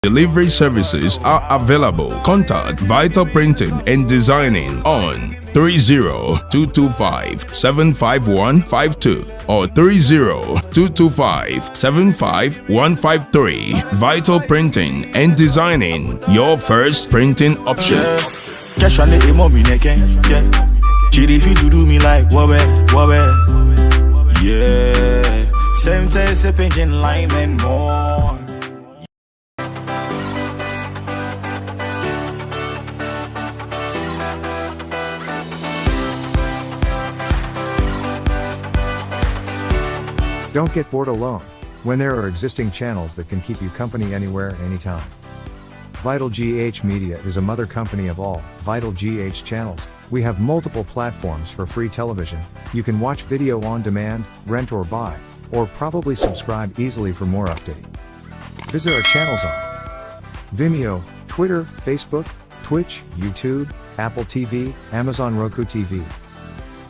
Delivery services are available. Contact Vital Printing and Designing on 30-225-75152 or 30-225-75153. Vital Printing and Designing, your first printing option. To do me like wobbe. Yeah, same taste, a painting lime and more. Don't get bored alone when there are existing channels that can keep you company anywhere, anytime. VitalGH Media is a mother company of all VitalGH channels. We have multiple platforms for free television. You can watch video on demand, rent or buy, or probably subscribe easily for more updating. Visit our channels on Vimeo, Twitter, Facebook, Twitch, YouTube, Apple TV, Amazon Roku TV,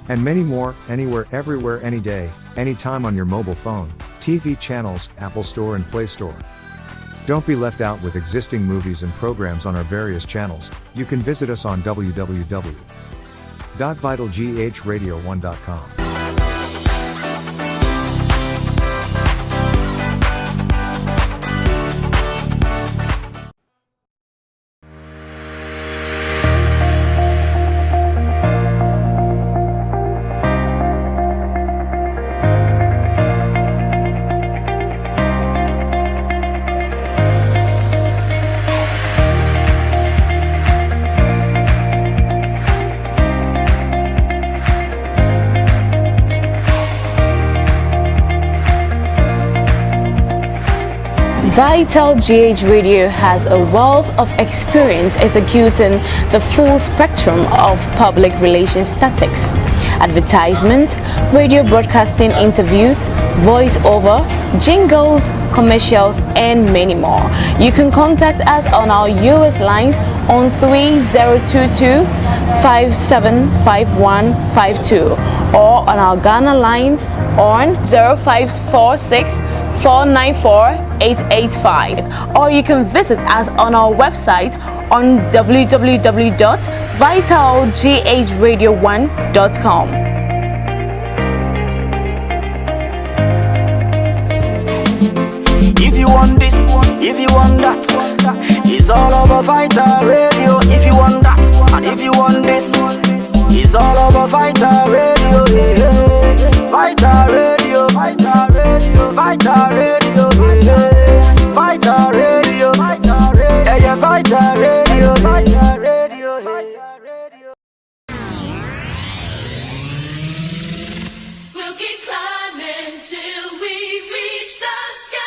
and many more, anywhere, everywhere, any day, anytime on your mobile phone, TV channels, Apple Store and Play Store. Don't be left out with existing movies and programs on our various channels. You can visit us on www.vitalghradio1.com. VitalGH Radio has a wealth of experience executing the full spectrum of public relations tactics: advertisement, radio broadcasting, interviews, voice-over, jingles, commercials, and many more. You can contact us on our US lines on 3022-575152 or on our Ghana lines on 0546-494-885, or you can visit us on our website on www.vitalghradio1.com. If you want this, if you want that, it's all over Vital Radio. If you want that, and if you want this, it's all over Vital Radio. Yeah. Vital Radio, Vital Radio, Vital Radio, yeah. Vital Radio, Vital Radio, yeah, Vital Radio, Vital Radio, Vital Radio. We'll keep climbing till we reach the sky.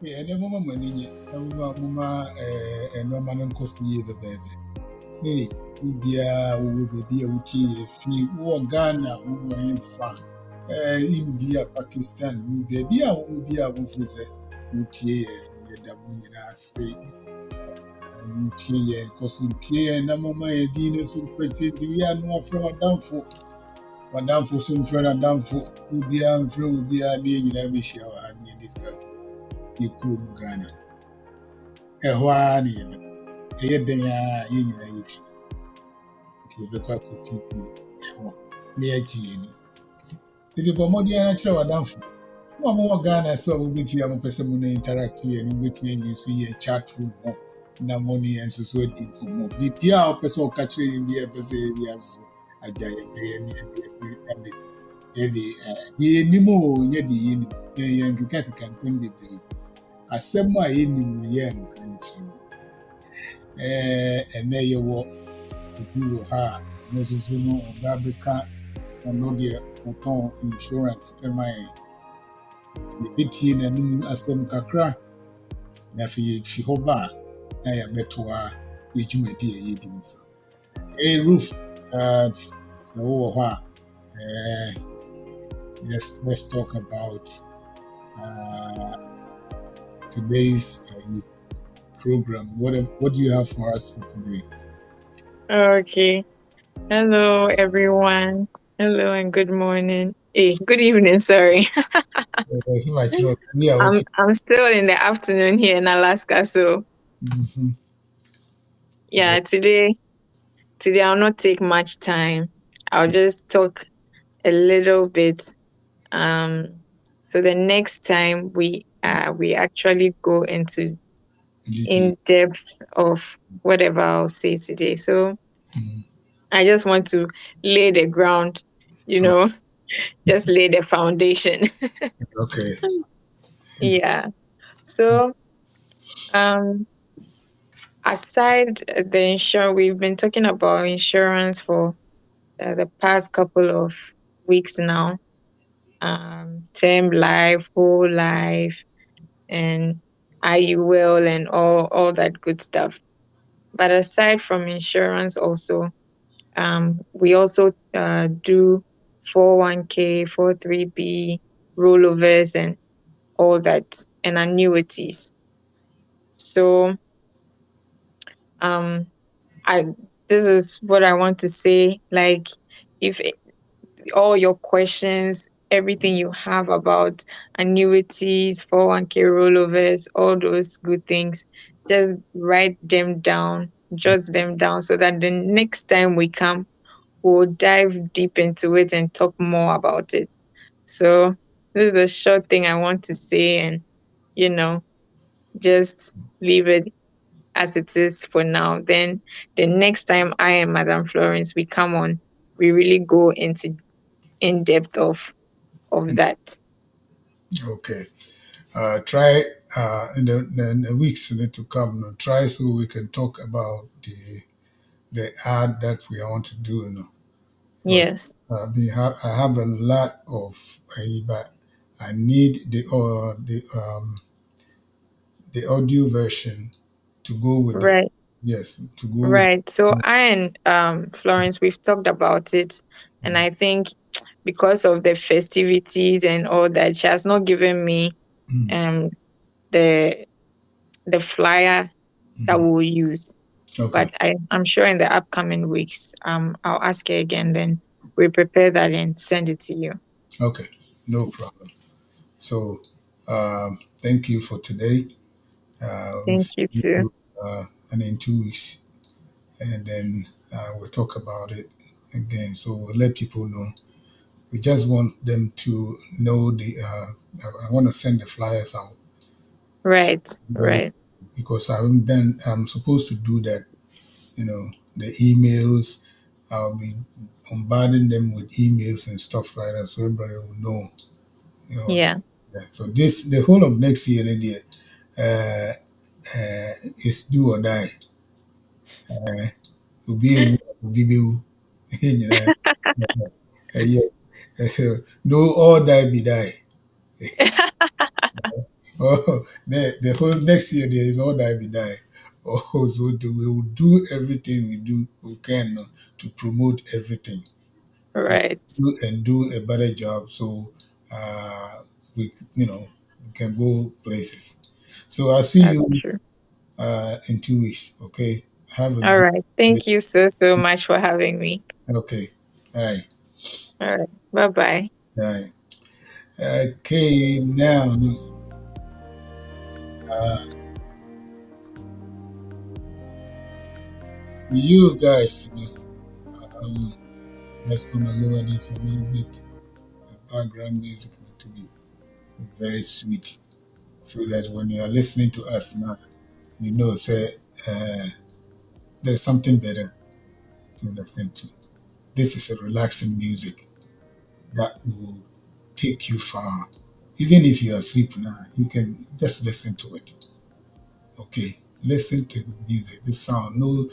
And the moment when you mama and no man cost me the baby. Hey, we be a uti, free, war Ghana, who were in fun. India, Pakistan, we be a woman for the uti, the woman I say, uti, cause uti, and no mama, a dinner, some pretty, we are no from a downfall. Madam for some friend and down for who be am through be a near every shower and in discuss. You cool Ghana. A one year, a year then in a youth. Till the quack could keep you near Gini. If you promote the answer, down for one more Ghana, so we with you, person interact here and with me, you see a chat room or no money and society. The PR person catching in the episode, yes, a giant and yɛde yɛnim o yɛde yɛnim yɛn keka nsɛm bebree asɛm a yɛnim no yɛ nka nkyerɛ ɛnɛ yɛwɔ obi wɔ ha a no nso so no ɔba bɛka ɔno deɛ ɔtɔn insurance ma yɛn yɛbɛtie n'anom asɛm kakra na afei yɛfi hɔ ba a na yɛabɛtoa yɛdwumadi a yɛdi mu sa Ruth sɛ wowɔ hɔ a let's talk about today's program. What do you have for us for today? Okay. Hello, everyone. Hello and good morning. Hey, good evening. Sorry, I'm still in the afternoon here in Alaska. So yeah, today I'll not take much time. I'll just talk a little bit. So the next time we actually go into in depth of whatever I'll say today. So I just want to lay the ground, just lay the foundation. Okay. Yeah. So aside the insurance, we've been talking about insurance for the past couple of weeks now. Term life, whole life, and IUL and all that good stuff. But aside from insurance also, we also do 401k, 43B, rollovers and all that, and annuities. So this is what I want to say. Like, if all your questions, everything you have about annuities, 401k rollovers, all those good things, just write them down, jot them down, so that the next time we come, we'll dive deep into it and talk more about it. So this is a short thing I want to say, and just leave it as it is for now. Then the next time I and Madam Florence we come on, we really go into in depth of that. Okay. Try in the weeks to come. Try so we can talk about the ad that we want to do. Yes. I have a lot of, but I need the audio version to go with it. Right. Yes, to go Right. So I and Florence, we've talked about it, and I think because of the festivities and all that, she has not given me the flyer that we'll use. Okay. But I'm sure in the upcoming weeks, I'll ask her again. Then we prepare that and send it to you. Okay, no problem. So, thank you for today. We'll Thank see you too. you and in 2 weeks, and then we'll talk about it again. So we'll let people know. We just want them to know I want to send the flyers out. Right. Right. Because I'm supposed to do that. The emails. I'll be bombarding them with emails and stuff like that, so everybody will know. Yeah. So the whole of next year, India, is do or die. No, all die be die. Oh, the whole next year there is all that we die. Oh, so we will do everything we can to promote everything Right. and do a better job so we we can go places. So I'll see That's you true. in 2 weeks. Okay. Have a All good right. day. Thank you so much for having me. Okay. All right. All right. Bye bye. All right. Okay. Now, uh, you guys, let's gonna lower this a little bit. The background music need to be very sweet, so that when you are listening to us now, you know, say there's something better to listen to. This is a relaxing music that will take you far. Even if you are asleep now, you can just listen to it. Okay, listen to the music, the sound, no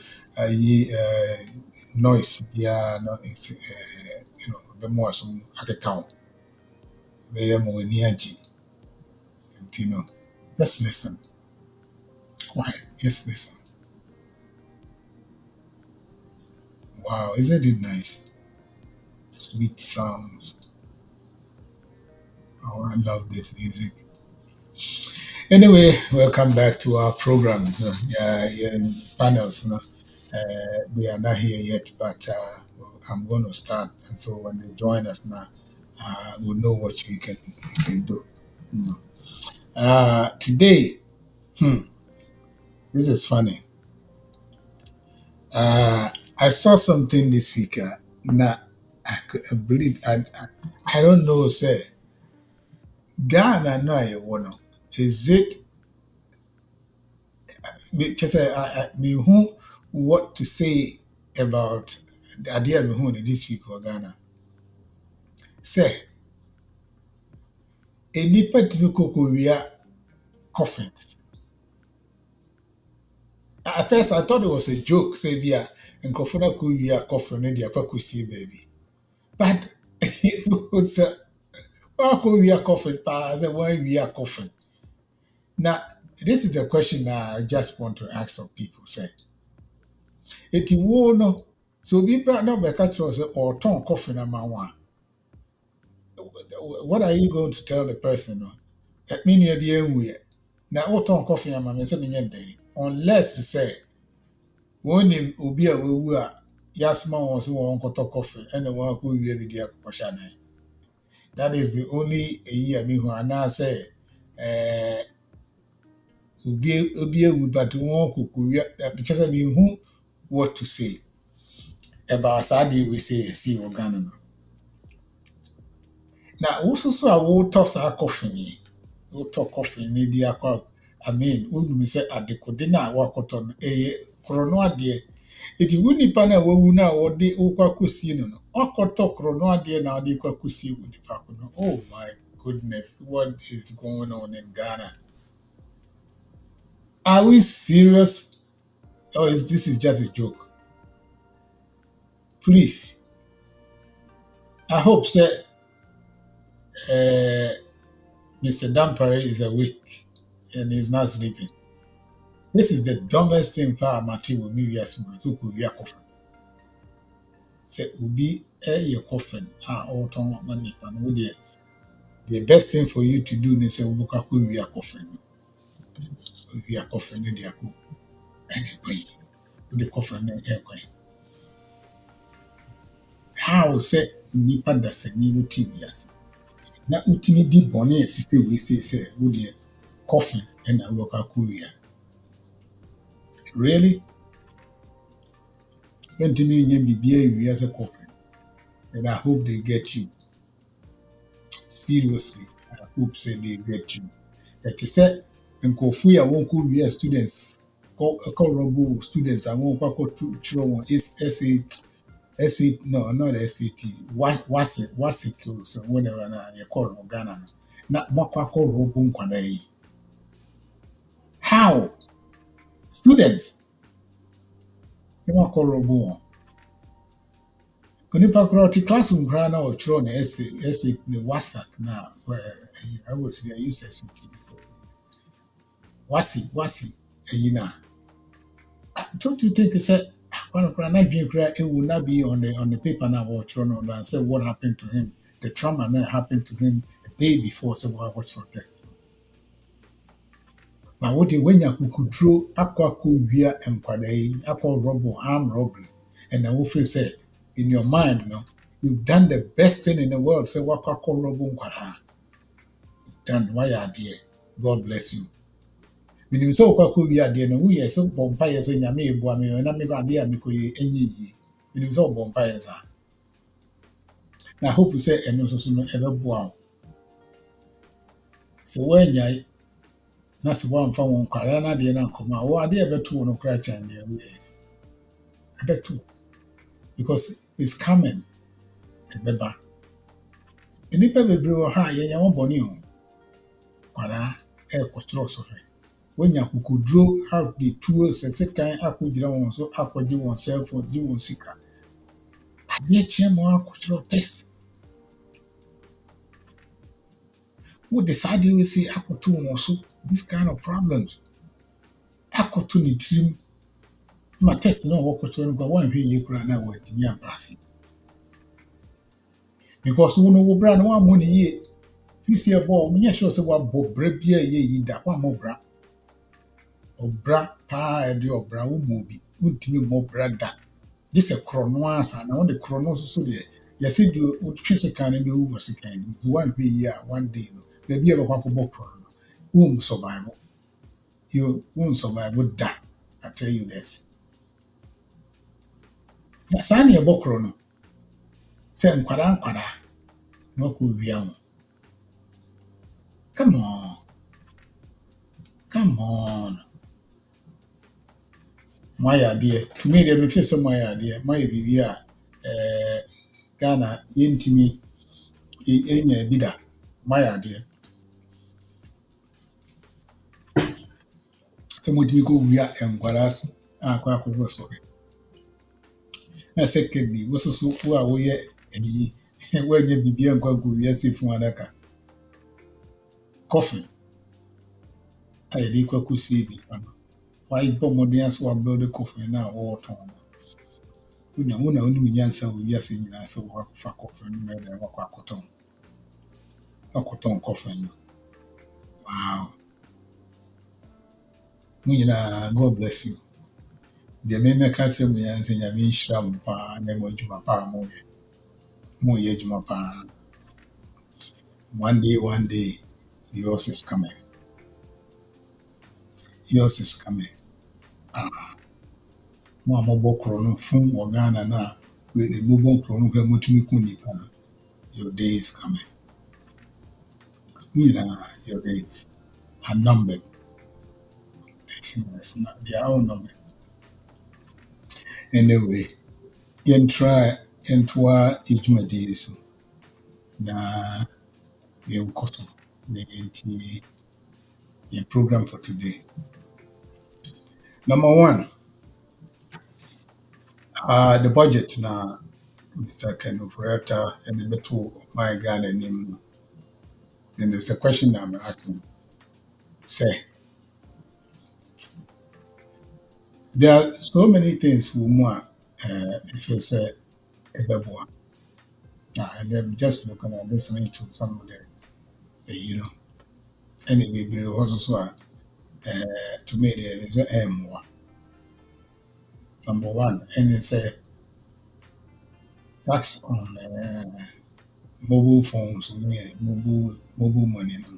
noise. Yeah, no, it's the more some account. They are more energy, and just listen. Why? Just listen. Wow, isn't it nice? Sweet sounds. Oh, I love this music. Anyway, welcome back to our program. Yeah, in panels. They are not here yet, but I'm going to start. And so when they join us now, we'll know what you can do. Mm. Today, this is funny. I saw something this week. Now, I could believe, I don't know, say, Ghana, no, I want to. Is it, because me who what to say about the idea me who this week or Ghana. Say, a nipa typical we are coughing. At first, I thought it was a joke, say, yeah, and Kofuna could be a coffin in the upper see baby. But it's a why could we are coughing? As a why we are coughing. Now, this is the question I just want to ask some people. Say, it no. So be brought up by catch or tongue coffin among one. What are you going to tell the person? No? That mean you're the end way. Now, what tongue coffin among me, unless you say, one name will be a woo Yasma was one koto coffee and the one who really dear Koshana. That is the only a year me who I now say, Ubi would but one who because I mean who what to say about Sadi we say see organ. Now also so I will toss our coffee. We'll talk coffee in the I mean, wouldn't we say at the Codina walk on a chrono dear. Iti wo nipa na wawu na wɔde wokɔ akɔsie no no ɔkɔtɔ korɔ no adeɛ na wɔde kɔ akɔsie wo nipa ko no. Oh my goodness, what is going on in Ghana? Are we serious, or is this is just a joke? Please, I hope that Mr. Dampare is awake and is not sleeping. This is the dumbest thing for Mati will me yes so could be a coffin. Say ubi your coffin all tongue money and would the best thing for you to do is say Ubuka could be a coffin. We are coffin in the aqua and the coffin and aircoin. How say nipa that's a new TVS? Now, ultimate deep bonnet to stay we say, would you coffin and a local courier? Really? When to me, you be as a coffin, and I hope they get you. Seriously, I hope say they get you. That is said, and Kofu, I won't call we students, call robo students, I won't call to children is SAT, no, not SAT. What's it called? So whenever you call Ghana, not Makako Robum Kwanai. How? Students, you want call Robum. When you pack out the classroom, Grana or Tron, essay, the WhatsApp now, where I was here, I used SAT before. wasi don't you think it's a one not dream cry it will not be on the paper now or no and say what happened to him, the trauma that happened to him a day before, so what watch for test. Now what you when you could draw aqua via and aqua robber arm robbery, and I will feel say in your mind, you've done the best thing in the world. Say what robber done why are dear. God bless you. Meaning so kwaku bi ade no wo so bompa ye so nyame ebu ame na me ba ade a me koye enyi yi. Meaning so bompa ye sa. Na hope say eno so no ebebo a. So wanya na se wa mfa won kwara na ade na nkoma wo ade ebeto no kra chan de we. Ebeto because it's coming. Ebeba. Enipa bebre wo ha ye nya wo boni o. Kwara e kwotro so hwe. When you could draw have the tools and second apple draw so apple do one cell phone do one seeker. I did more cultural test. Who decided we see apple two also this kind of problems. Apple to the team. My test no work cultural but one you could now with me and passing. Because we know brand one money ye. If you see a ball, me sure say what bob bread ye that one more bra. Obra pa edi obra wo mu bi untimi mo brada just a chrono answer na the chrono so de yesi do utwe sekan be wo sekan so one be year one day no na bi e be kwakobọ chrono wo survive you won't survive da. I tell you this na sani e bo chrono se nkwara no ko wia ho. Come on my idea. To me, they feel so my idea. My idea, Ghana, yentimi, enye bida. My idea. So much we go we are embarrassed. Quite sorry. Na secondly, was so who are we any when you be and go yes if one aka. Coffee. I did kwaku see me. Why bomodians who blow the coffee now all time. Una only me answer will be saying so work for coffee made and work cotton. A cotton coffee. Wow. God bless you. The men can't say me and say I mean shram pa nemo juma pa mo ye juma pa. One day yours is coming. Yours is coming. Mo bokro no fun Ghana na we mo bokro no kwa motumi ku nipa no. Your day is coming. Your days are numbered. It's not, they are all numbered. Anyway, into our ijuma days na yenkoso the program for today. Number one, the budget na Mr. Ken Ofurata and the betu my Ghana name. And there's a question I'm asking. Say, there are so many things we want if you say Ebeboa. And I'm just looking at listening to some of the, anyway, but also to me there is a M1. Number one, and it's a tax on mobile phones and mobile money. No.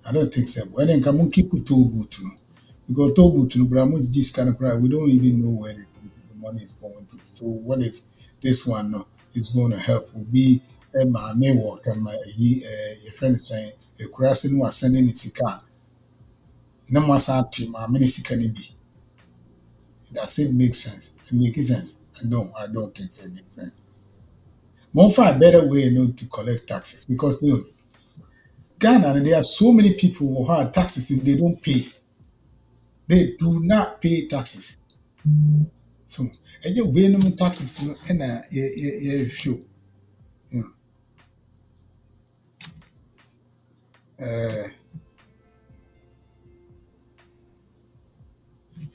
I don't think so. When then come on keep it too good to know. Because too good to know, but I'm this kind of crowd, we don't even know where the money is going to. So what is this one? No, it's going to help. Will be my network and my your friend is saying a crossing was sending its car. No more team, my ministry can be. Does it make sense? It makes sense. No, I don't think it makes sense. More far better way to collect taxes because Ghana and there are so many people who have taxes and they don't pay. They do not pay taxes. So and you pay no taxes and show.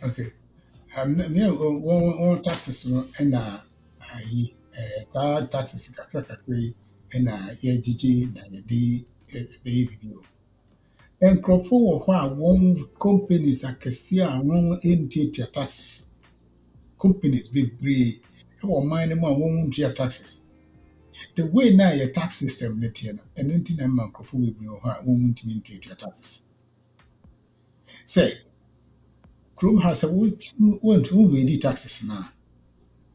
Okay. Me one taxes no na ayi saa taxes kakra kakra yi na yɛgyegye na yɛde bɛyɛ bibi o. Nkurɔfo wɔ hɔ a wɔn companies akɛseɛ a wɔn ntuatua taxes. Companies bebree wɔ ɔman no mu a wɔn ntua taxes. The way na yɛ tax system ne teɛ no, ɛno nti na ɛma nkurɔfo bebree wɔ hɔ a wɔn ntumi ntuatua taxes. Sɛ kurom ha sɛ wɔntumi invade taxes na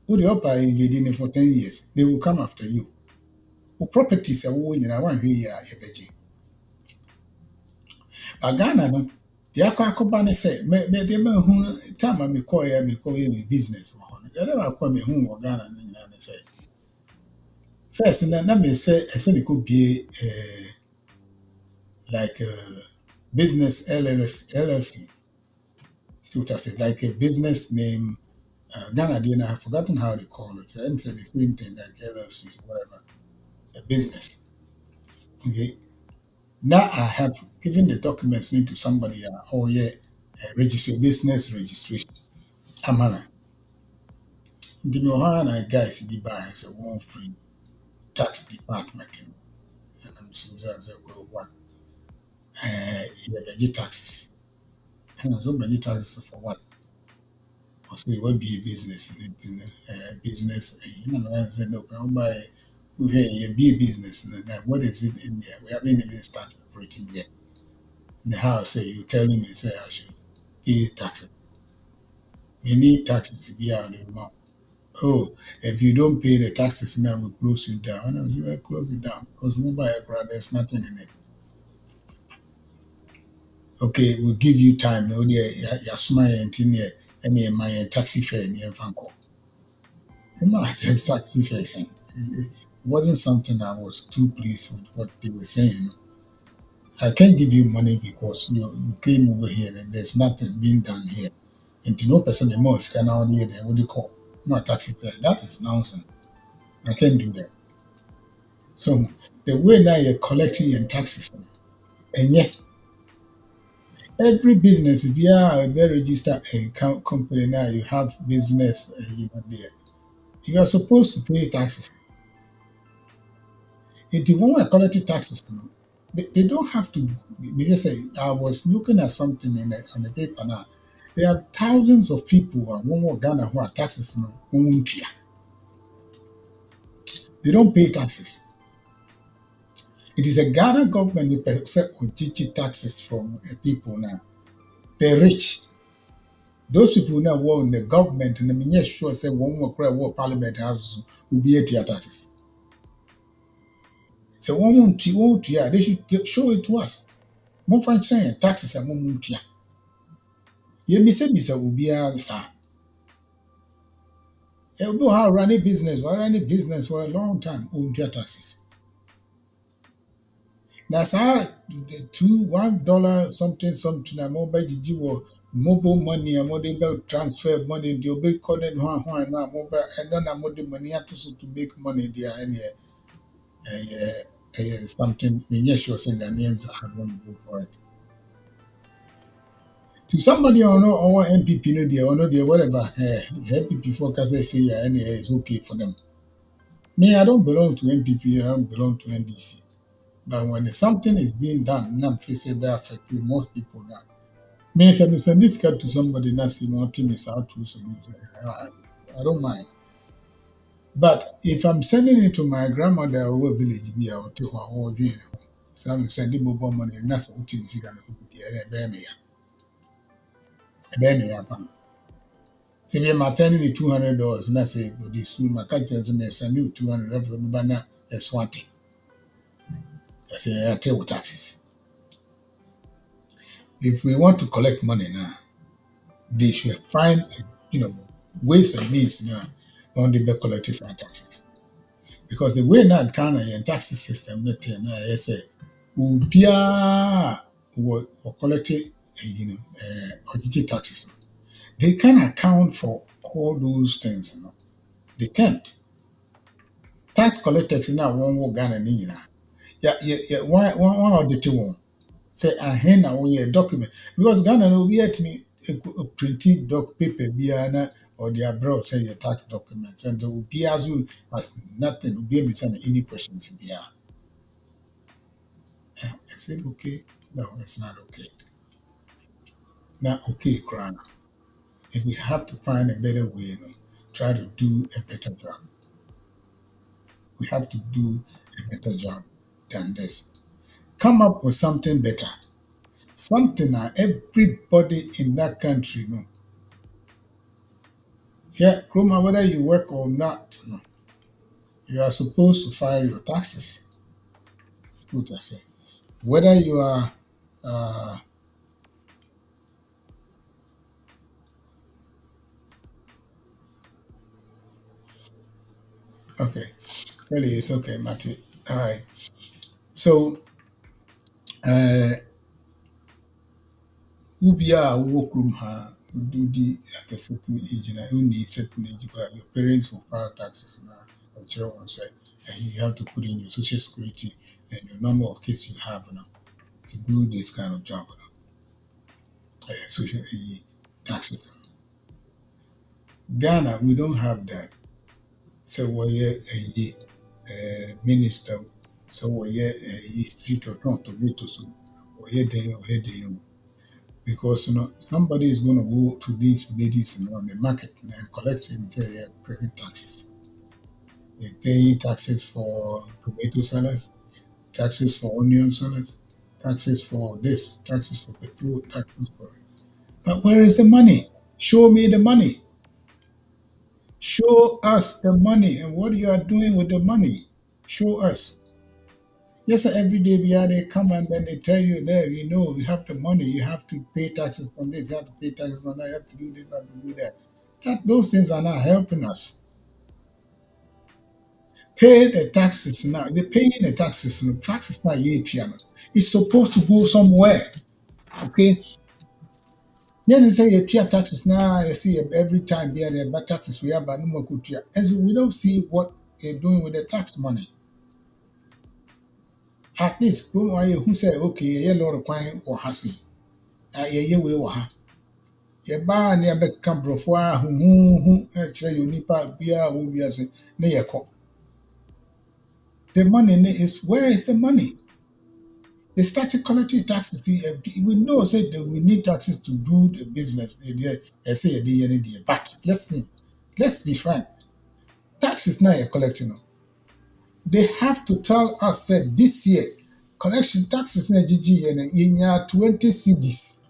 wode ɔba invade no for 10 years, they will come after you. Wo properties a wɔwɔ nyinaa woanhwɛ yie a yɛbɛgye. Ghana no, deɛ akɔba ne sɛ deɛ mahu time a mekɔyɛ me business wɔ hɔ no, deɛ baako a mehu wɔ Ghana no nyinaa ne sɛ, first na mesɛ ɛsɛ mekɔbie like business LLC. See what I said, like a business name. Ghana, I have forgotten how they call it. I said the same thing like LLC, whatever. A business. Okay. Now I have given the documents to somebody or register business registration. Amana. The Mohana guys in the buy is a one free tax department. And I'm saying what taxes. And I don't taxes for what? Or say what be a business in business. You know, I said, look, I'll buy be a business. And what is it in there? We haven't even started operating yet. In the house, say you telling me, say I should pay taxes. You need taxes to be out of the month. Oh, if you don't pay the taxes now, we'll close you down. And I said, well, close it down because mobile there's nothing in it. Okay, we'll give you time. You're smiling and my taxi fare and your fanco. Taxi fare saying it wasn't something I was too pleased with what they were saying. I can't give you money because you came over here and there's nothing being done here. And to no person the most can out here then what do you call? Not taxi fare. That is nonsense. I can't do that. So the way now you're collecting your taxes, and yet every business, if you are a registered company now, you have business there. You are supposed to pay taxes. If you want to collect taxes, they don't have to. They just say, I was looking at something on the paper now. There are thousands of people who are one Ghana who are taxes. They don't pay taxes. It is a Ghana government that accept taxes from people now. They're rich. Those people now were in the government and the sure say one more cry war parliament house will be at your taxes. So one won't they should show it to us. More franchise taxes are more. You may say this will be a sir. You know how run a business for a long time, own your taxes. That's how the $1 something a mobile money a mobile transfer money the obey connect one now mobile and then a mobile money to make money there and something sure saying Ghanaians are going to go for it. To somebody or no or MPP no dear or no dear whatever MPP focus say yeah any is okay for them. Me, I don't belong to MPP, I don't belong to NDC. But when something is being done, I'm facing by affecting most people now. Me, if I send this card to somebody, not see more things out to I don't mind. But if I'm sending it to my grandmother or village, be out to her or doing so I'm sending mobile money, and that's what things you can do. Say, I'm attending me $200, and I say, but this room, my countries, and there's a new 200 every banner, that's one thing. I say, I tell taxes. If we want to collect money now, they should find, ways and means now on the collectors and taxes. Because the way now Ghana and tax system, not here now, I say, will be or collected, audit taxes. They can account for all those things. They can't. Tax collectors now won't Ghana Nina. Yeah. One audit one. Say I hand away a document because Ghana will be at me printed doc paper biana or their bro say your tax documents and the Ubiazu has nothing Ubi any questions here. I said okay. No, it's not okay. Not okay, Krana. If we have to find a better way, try to do a better job. We have to do a better job than this. Come up with something better. Something that everybody in that country know. Yeah, Kroma, whether you work or not, you are supposed to file your taxes. What I say. Whether you are okay, really it's okay, Matty. All right. So Ubia work room ha do the at a certain age and you need certain age, but your parents will file taxes now. Or children say, and you have to put in your social security and your number of kids you have now to do this kind of job. Social taxes. Ghana, we don't have that. So we're a minister, so we're a street or Toronto, or here day or here day. Because somebody is going to go to these ladies on the market and collect and say they're paying taxes. They're paying taxes for tomato sellers, taxes for onion sellers, taxes for this, taxes for petrol, taxes for. But where is the money? Show me the money. Show us the money and what you are doing with the money. Show us. Yes, sir, every day they come and then they tell you there, you have the money, you have to pay taxes on this, you have to pay taxes on that, you have to do this, you have to do that. Those things are not helping us. Pay the taxes now. They're paying the taxes. Taxes not yet. It's supposed to go somewhere. Okay. Yeah, they say you taxes now. You see every time there but taxes we have, but no more good. As we don't see what they're doing with the tax money. At least, who say okay, yeah, lot of crime or hasi. Yeah, we were. Yeah, ban near back camp brofwa who actually you nipa beer will be as near cop. The money is where is the money? They started collecting taxes. We know say that we need taxes to do the business. They say but let's be frank. Taxes now you're collecting. They have to tell us that this year collection taxes na GG and in 20 cedis.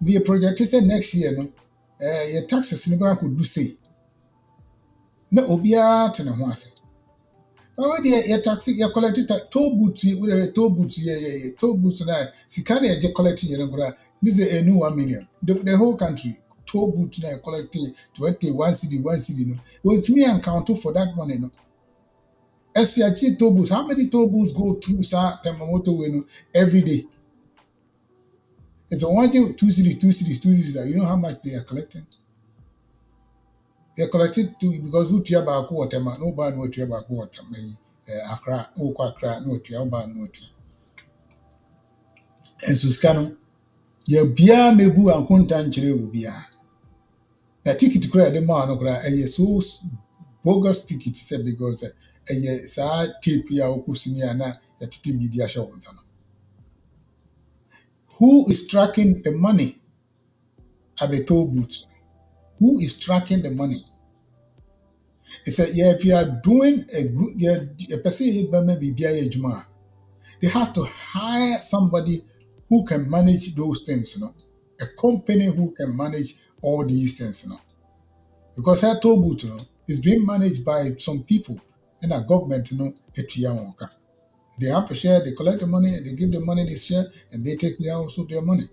The project said next year your taxes never could do say. No obia to no say. Oh dear, your taxi, your collected toll boots with a toll boots, toll boots tonight. Sikari is collecting your this is a new 1 million. The whole country toll boots now collecting 21 city, 1 city. No, well, to me, I'm counting for that money. No, SCIG toll boots. How many toll boots go through Temamoto every day? It's a 2 cities, 2 cities, 2 cities. You know how much they are collecting? They collected too because who tia back water man, no ban no tia back water, Accra, Accra, no tia, ban no tia. And Suscano, your beer may boo and contant will be a ticket cry the man or cry a so bogus ticket said because a sad tape ya okusinia a titi media show. Who is tracking the money at the toll booths? Who is tracking the money? It's if you are doing a good, a person maybe they have to hire somebody who can manage those things, a company who can manage all these things, because her toll booth, is being managed by some people and a government, they have to share, they collect the money, they give the money, they share, and they take also their money.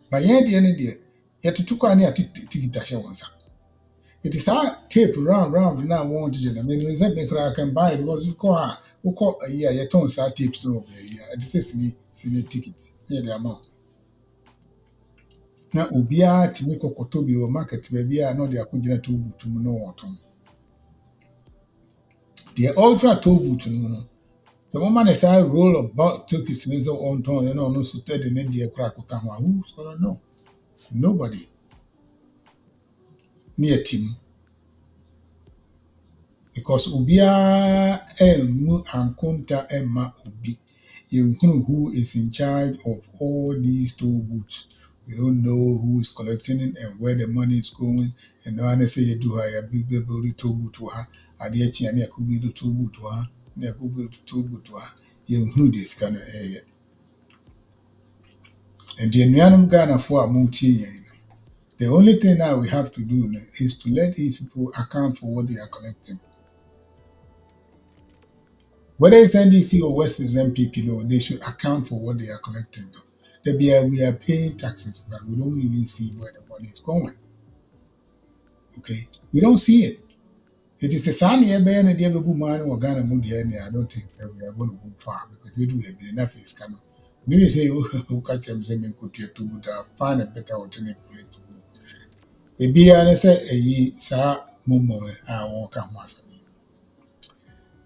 But yeah, the end of the day, yet it took a ticket. It is our tape round now. Want to I mean, I can buy it because you call a year, your tones are tapes no yeah. It is a ticket near the amount. Now, Ubia Timiko Kotobi or market, maybe I know they are putting to know what on. The ultra toll boot, So one man is a roll of bulk tickets is on ton and on so steady in India crack will come. Who's gonna know? Nobody near team. Because Ubia Mu Ankunta Emma Ubi. You know who is in charge of all these toll booths. We don't know who is collecting it and where the money is going. And no one say you do a big baby toll booth to her. Adiachi and could be the toll booth to her. There could be the toll booth to her. You know this kind of area. And the Nyanum Ghana for a multi. The only thing that we have to do is to let these people account for what they are collecting. Whether it's NDC or West is MPP, no, they should account for what they are collecting. We are paying taxes, but we don't even see where the money is going. Okay, we don't see it. It is a sign here, and the other man or Ghana Moody, and I don't think that we are going to go far because we do have enough is coming. Maybe say, who catch them saying, could you find a better alternate place to go? A beer and say, a ye, sir, Momo, I won't come once.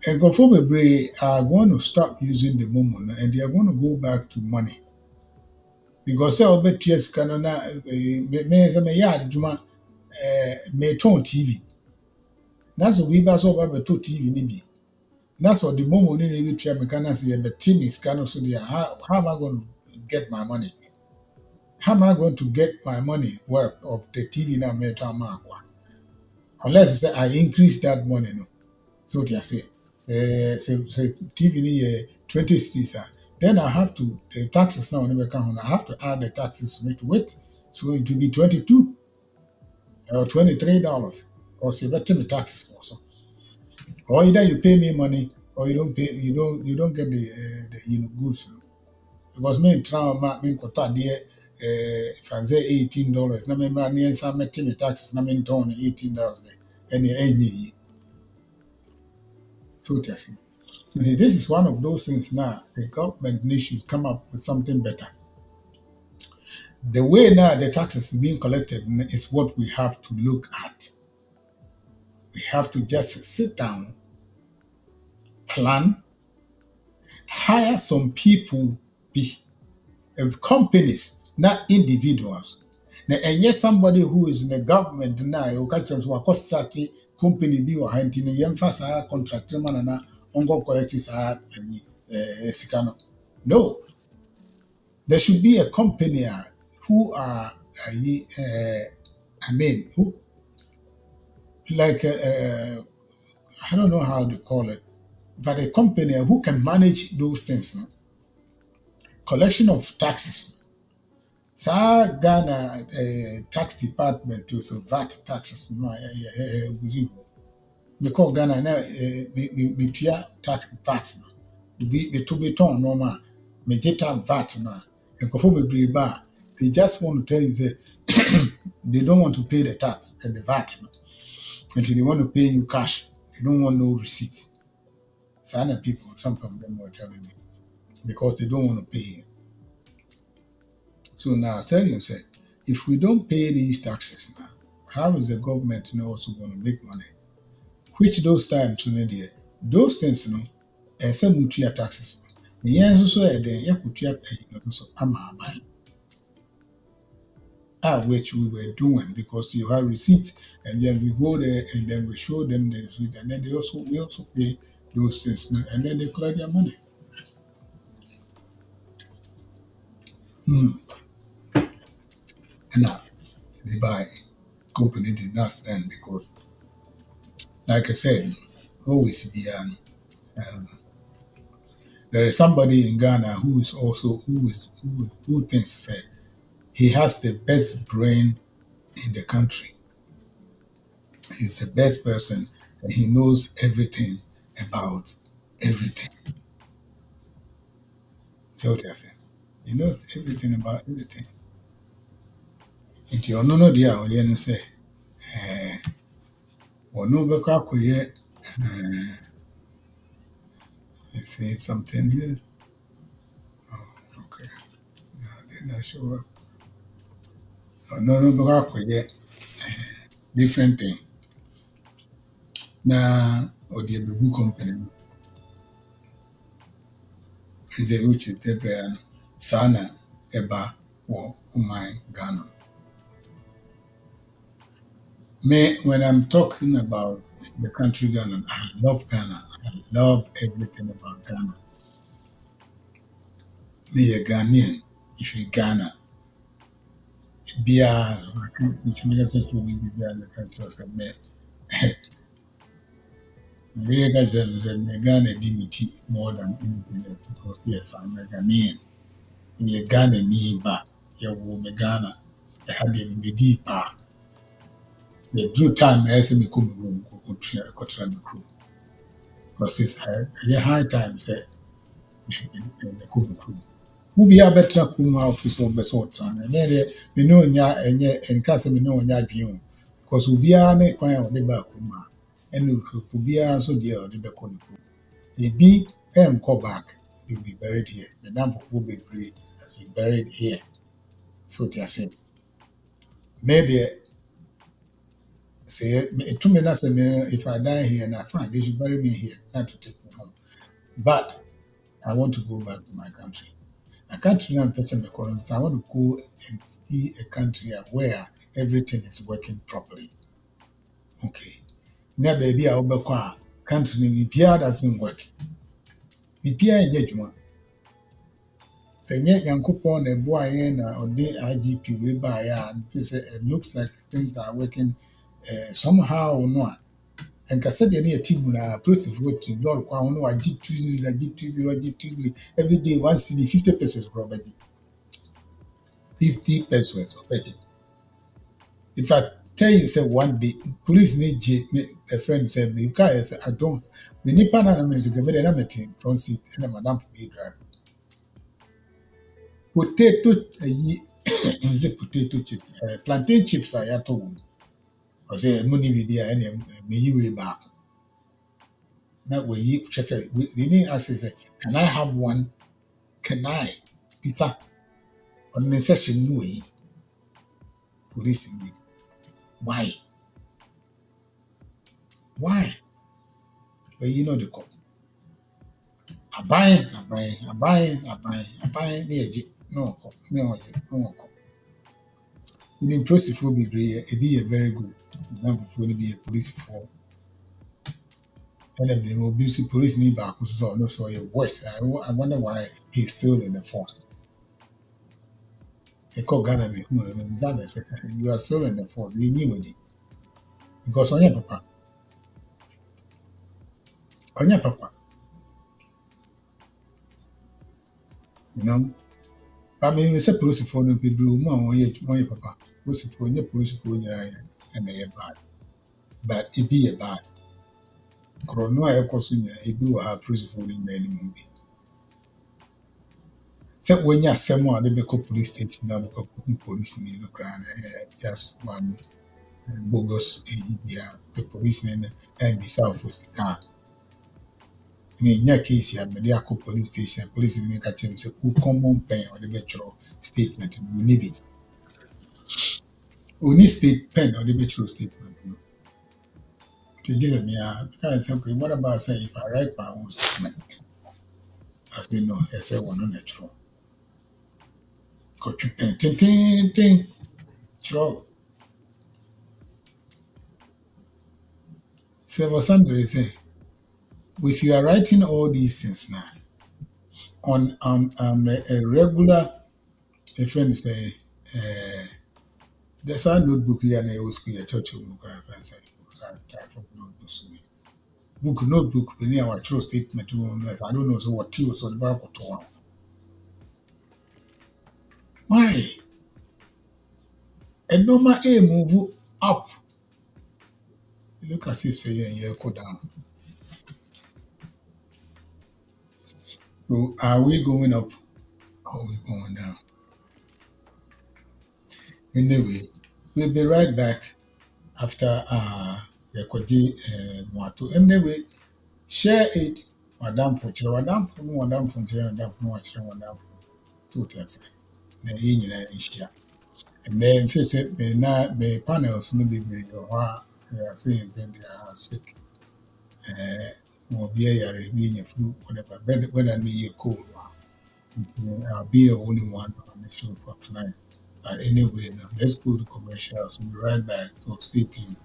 And Bebre are going to stop using the moment and they are going to go back to money. Because I'll bet yes, Canada, me yard, Juma, may tone TV. That's what we pass over to TV, Nibi. That's what the moment in every chair mechanics say, but team is kind of so there. How am I going to get my money? How am I going to get my money worth of the TV now? Unless I increase that money, no. So what you say. Say TV ni 20 cities. Then I have to the taxes now never come on. I have to add the taxes to it. So it will be 22 or $23. Or say better the taxes also. Or either you pay me money or you don't pay you don't get the goods. Because me trauma me kota there if I say $18, na me money and some the taxes na me turn $18 there. And any so what you say. This is one of those things now. The government needs to come up with something better. The way now the taxes is being collected is what we have to look at. We have to just sit down, plan, hire some people, companies, not individuals. Now, and yes, somebody who is in the government now, you catch them to a cost company be or hunting a young fast contract man and ongo collectors are Sikano. No, there should be a company who are, who like I don't know how to call it, but a company who can manage those things. No? Collection of taxes. Sa Ghana tax department to so VAT taxes. Me call Ghana now me tax VAT. Be to be torn normal. Me jeta VAT now. And before they just want to tell you that they don't want to pay the tax and the VAT until they want to pay you cash. They don't want no receipts. Some people, some of them were telling me because they don't want to pay. So now I tell you, say, if we don't pay these taxes now, how is the government also going to make money? Which those times, those things, some mutual taxes. The answer so which we were doing because you have receipts and then we go there and then we show them the receipt and then we also pay those things and then they collect their money. And now they buy company did not stand because like I said, always be there is somebody in Ghana who is also who thinks say he has the best brain in the country. He's the best person and he knows everything about everything. So what I say? He knows everything about everything. Nti ono no dia odi no say ono be kwa koye say something here. Oh, okay. No, they're not sure. Ono no be kwa koye different thing. Na odi be good company. the which is the sana eba or my Ghana. Me, when I'm talking about the country Ghana, I love Ghana. I love everything about Ghana. Me a Ghanaian, if you Ghana, be a intimidation will be there in the country of me. Really, guys, me Ghana dignity more than anything else because yes, I'm a Ghanaian. Me a Ghana ni ba, ya wo me Ghana. I had the me pa. The due time I say me come room go try me crew because it's high time say me come crew. Ubi a better kuma office of Besot and then me know nya and cast me know nya dream because ubi a ne kwan on the back kuma and ubi a so dear the becon. The be call back, you'll be buried here. The number of will be has been buried here. So they are saying. Maybe say 2 minutes if I die here and I find they should bury me here, not to take me home. But I want to go back to my country. I can't run person economy, so I want to go and see a country where everything is working properly. Okay. Now, baby, I'll be quiet. Country BPR doesn't work. BPR is judgment. Say, yet, Yankupon, a boy, or the IGP, we buy, and it looks like things are working somehow or not. And Cassady near Timuna, process work to Lord Kwano, I did Tuesday, every day, 1 city, 50 pesos property. 50 pesos already. If I tell you, say one day, police need a friend said, me, guys, I don't. We need Panama to give me the meeting front seat and a madam for me drive. Potato, potato chips, plantain chips, I had to. I say, money with the and me you way back. Now, we just say, we need ask, say, can I have one? Can I? Pizza. On the session, way. Police need. Why? Why? Well, you know the cop. I buy, no cop, no cop. The process will be great, it be a very good. Number for be a police for. And then the obviously police need back, so no, so a worse. I wonder why he's still in the force. They call Ghana me, you are still in the force, they knew it. Because on your papa. You know, I mean, we say police for no people, my papa, police for and they are bad. But it be a bad. Corona, it do have police for in any movie. Except when you are someone, they make police station now because police in the ground, just one bogus, the police and be south of the car. In your case, you have the police station, police in the catch him, say, who common pen or the virtual statement, we need it. We need state pen or the virtual statement. To tell me, I say, okay, what about say if I write my own statement? I say, no, I say, one on natural. Got you pen, ting, throw. So, for Sunday, say, if you are writing all these things now on a regular, a friend say, there's a notebook here and I was here church and say, type of notebooks me. Notebook, we need our true statement. I don't know so what tea was on the back of 12. Why? A normal A move up. Look as if say yeah, go down. So are we going up or are we going down? Anyway, we'll be right back after Yakoji Mwato. Anyway, share it. Madam for children, madam for children, madam for children, madam for 2 times. Na yin na share. And then if you say me panels no be very or they are saying they are sick. More beer, flu, whatever, whether me cold. I'll be the only one on the show for tonight. But anyway, now let's go to commercials. We'll be right back. So stay tuned.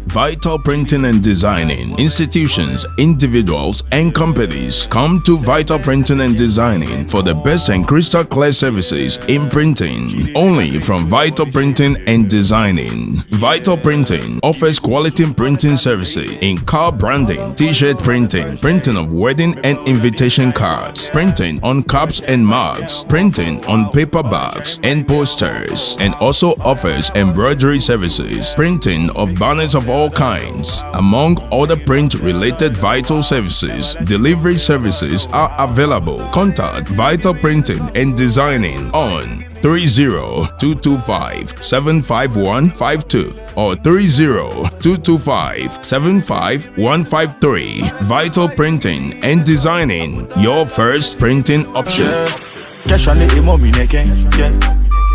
Vital Printing and Designing. Institutions, individuals, and companies come to Vital Printing and Designing for the best and crystal clear services in printing. Only from Vital Printing and Designing. Vital Printing offers quality printing services in car branding, t-shirt printing, printing of wedding and invitation cards, printing on cups and mugs, printing on paper bags and posters, and also offers embroidery services, printing of banners of all kinds, among other print-related vital services. Delivery services are available. Contact Vital Printing and Designing on 30-225-75152 or 30-225-75153. Vital Printing and Designing, your first printing option.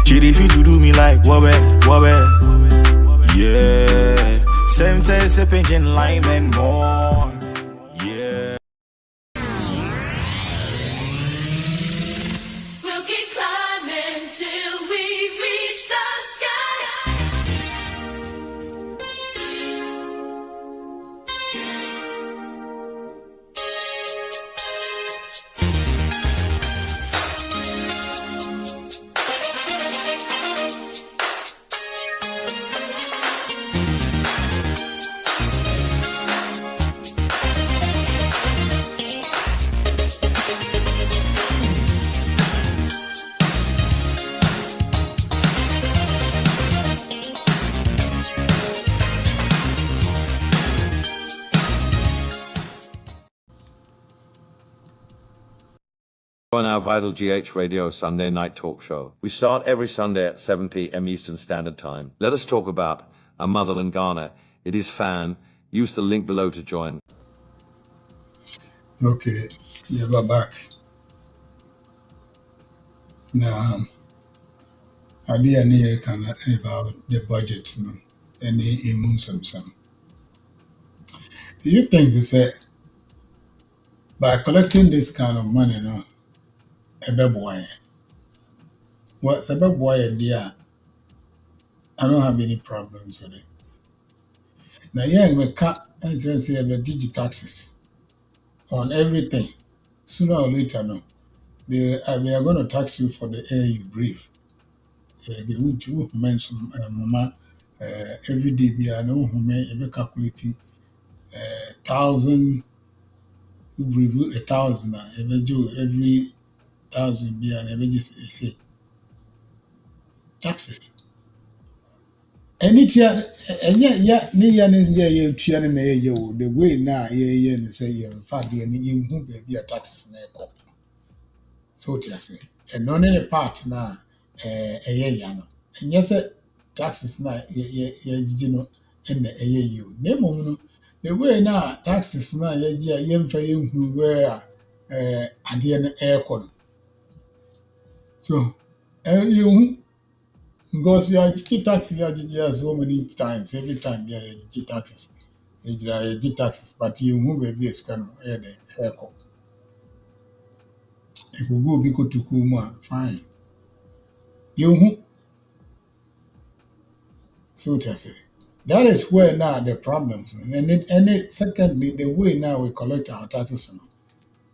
Chidi to do me like wobbe. Yeah, same time sipping lime and more. Yeah. We'll keep climbing till we reach the sky. On our Vital GH Radio Sunday night talk show. We start every Sunday at 7 p.m. Eastern Standard Time. Let us talk about our motherland Ghana. It is fan. Use the link below to join. Okay, yeah, we're back. Now, I did need kind of about the budget, you know, and the immune some. Do you think they say by collecting this kind of money, you know, a baby boy? What's a baby boy idea? I don't have any problems with it. Now, yeah, we cut as I say the digital taxes on everything. Sooner or later, no, they are going to tax you for the air you breathe. They would you mention mama every day be I know who may ever calculate 1,000 you breathe 1,000 every do every 1,000 be and every just say taxes. Any tia and yet near is yeah tian may you the way now yeah and say in fact the any who be a taxes na echo. So what you say and none any part now yeah no and yes taxes na you know in the you name no the way now taxes na yeah for you where at the end aircon so you because you are taxes you so many times every time you taxes you taxes but you move a bit scan the aircon it will go because to kuma fine you so what I say. That is where now the problems, and secondly, the way now we collect our taxes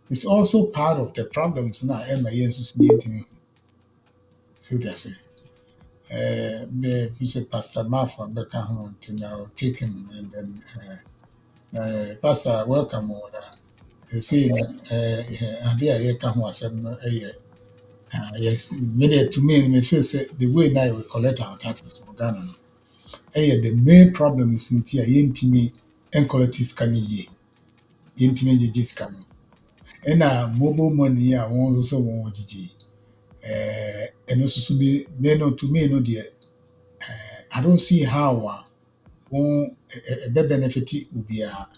is also part of the problems now. So what I say. Mr. Pastor Marfa Becca home to now take him and then Pastor welcome on they say idea here come was yes, minute to me and feel say the way now we collect our taxes for Ghana. The main problems in here yintimi enqualities can ye yintimi jijis can and mobile money I want also want gigi and also be no to me no dear I don't see how one a benefit will be a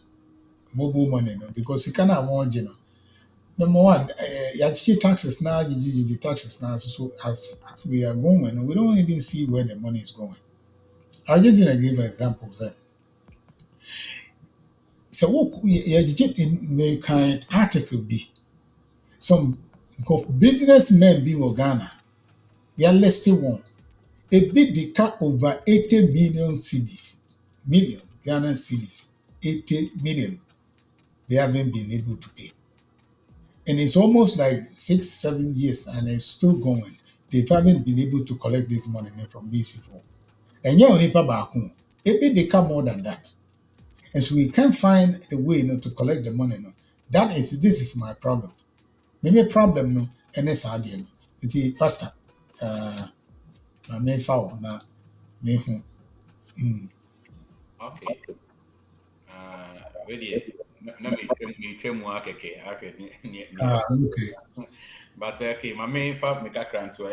mobile money no because you cannot want you know. Number one, yachi taxes now, gigi taxes now. So as we are going, we don't even see where the money is going. I'll just gonna give examples. So what you can article be some businessmen be Ghana. They are listed one. A bit they cut over 80 million cedis, million Ghana cedis, 80 million. They haven't been able to pay. And it's almost like 6, 7 years and it's still going. They haven't been able to collect this money from these people. And you're only back home. Maybe they come more than that. And so we can't find a way to collect the money. No. This is my problem. Maybe problem no, and it's hard. The pastor, na me foul, na me who. Okay. Really, na me twem wa keke ahwe Okay. but okay, my main fa me kakra nto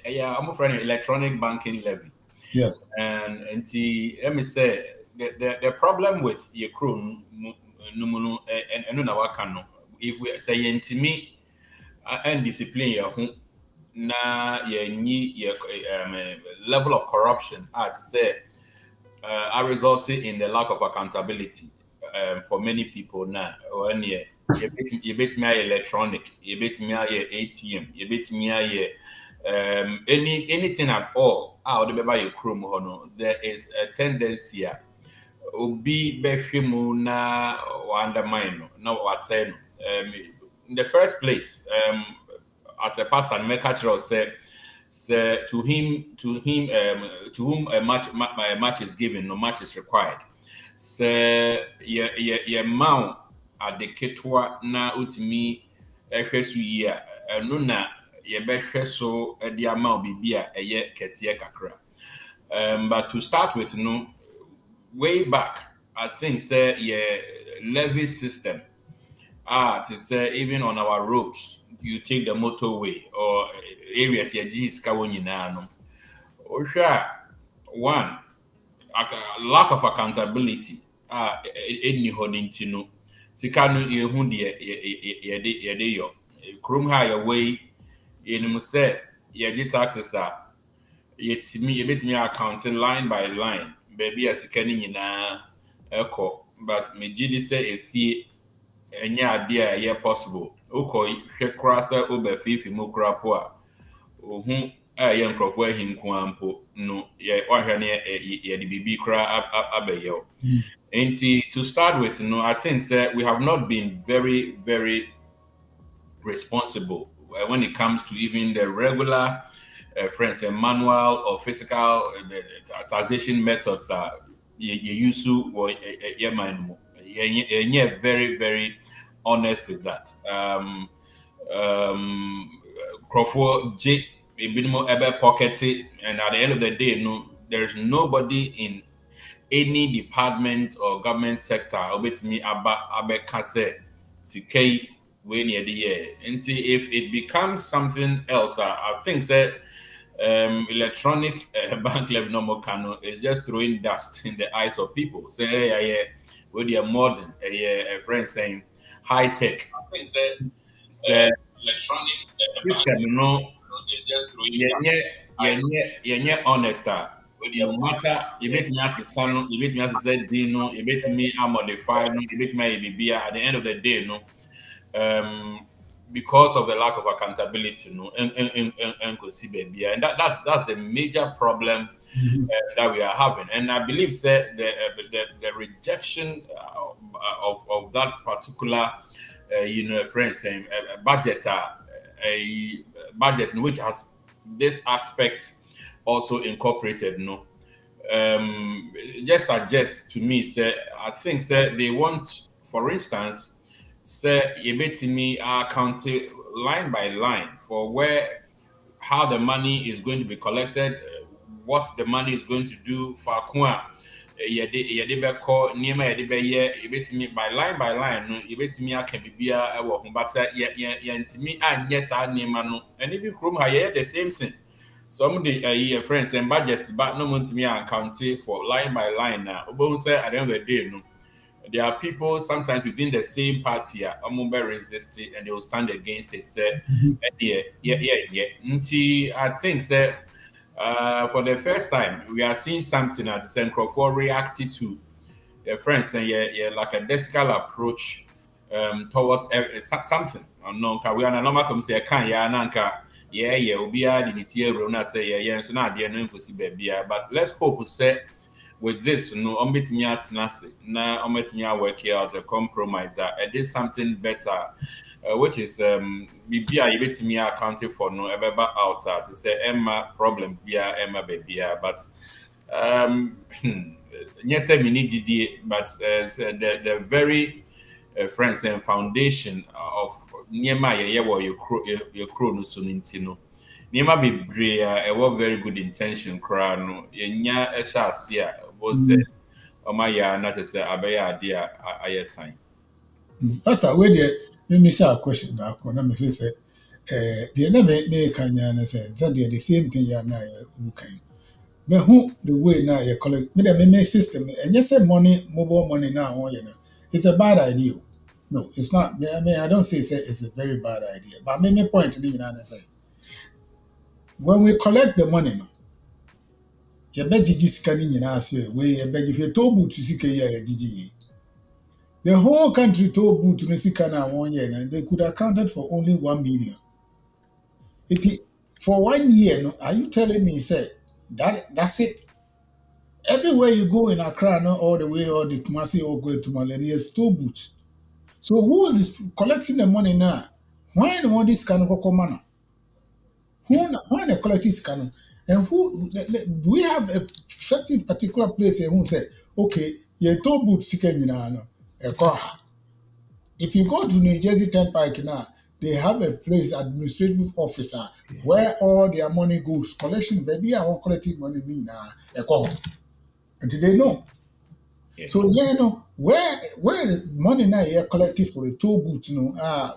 yeah, I'm afraid electronic banking levy. Yes. And let me say the problem with your crew no and na waka no, if we say yentimi and discipline your home na your level of corruption to say are resulting in the lack of accountability for many people now. When you bet me electronic, you bet me ATM, you bet me anything at all. Out the by your chrome hono, there is a tendency obi befrimu na undermine no was said in the first place as a pastor make said to whom a match is given, no match is required. Ye mount at the ketwa na utimi ehwesu yi a eno na ye behwe so the amount bibia eye kesiye kakra. But to start with, way back, I think say levy system. To say even on our roads, you take the motorway or areas you just no. One, lack of accountability. Any holding no. Sikano yehu de yo. Krum ha your way. You say ye taxes yet me accounting line by line. Baby as you can echo. But me jidi say a fee enya idea yeah possible. Oko hwekra sa obafifi mokra po a ohun ye nkrofo ahinku ampo no ye ohwe ne ye de bibi kra abayo. And to start with, I think that we have not been very, very responsible when it comes to even the regular friends and manual or physical taxation methods you use to or you're very, very honest with that. Crawford J minimum ever pocket it, and at the end of the day, there's nobody in any department or government sector with me abe kase sikei we near the year. And if it becomes something else, I think that electronic bank level normal cano is just throwing dust in the eyes of people. Say with your modern a friend saying high tech. I think that electronic system is just throwing yeah honest no matter you bet me as a son, you bet me as a Z Dino, you bet me I modify, you bet me a at the end of the day, because of the lack of accountability, and baby. And that's the major problem that we are having. And I believe that the rejection of that particular friends saying budget a budget in which has this aspect also incorporated, just suggest to me, say, I think, say, they want, for instance, say, you bet me counted line by line for how the money is going to be collected, what the money is going to do for Kwa. By line, no, you bet me I can be a walking, but to me, and yes, I name and if you chrome the same thing. Some of the friends and budgets, but no one to me account for line by line now. But say at the end of the day, there are people sometimes within the same party are resist it and they will stand against it. Say, I think say for the first time we are seeing something that Crawford reacted to friends saying yeah like a decimal approach towards something. No, we are normal come say can ya nanka yeah obia the nitie room na say yeah so na de no impossible bia but let's hope say with this no ombetimi atena se na ombetimi work out a compromise that it is something better which is bibia you betimi accounting for no ebeba out to say emma problem bia emma bebia but yes I need GD but the very friends and foundation of Niema ye wo your crow no so nintino. Niema bebre a very good intention kra no yenya e sha ase a was o ma ya na te say abeya ade a aye time. Pastor, where the let me say a question back on. I'm say, the na me kanya na say, the same thing ya na who can. Me who the way now you collect me the me system and you say money, mobile money now only now. It's a bad idea. No, it's not. I mean, I don't say it's a very bad idea, but me point to me and say, when we collect the money now, you bet Gigi scanning in us here, where you bet if you told to see Gigi. The whole country told Boo to Mexican 1 year and they could account for only 1 million. For 1 year, no, are you telling me, say, that's it? Everywhere you go in Accra, no, all the way, all the Kumasi, or go to Malenia, store boots. So who is collecting the money now? Why do this kind of manner? Why the collecting scan? And who do we have a certain particular place who say, okay, you told boots, if you go to New Jersey Turnpike now, they have a place, administrative officer, where all their money goes. Collection, baby, I want collecting money now. And do they know? Yes. So you know where money now you collected for the toll booth,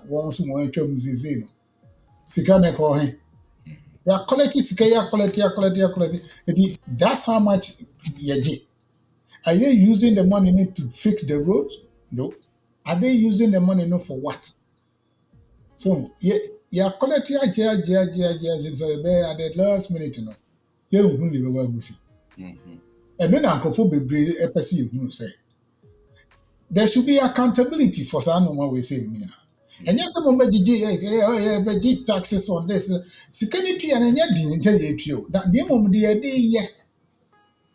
once more you Sikane call him. They are collecting collecting. That's how much you get. Are you using the money to fix the roads? No. Are they using the money for what? So you are collecting at the last minute, you will live away with it. And then Uncle be say there should be accountability for someone we say. And yes, some of taxes on this. Security and yet didn't tell you that the moment the idea.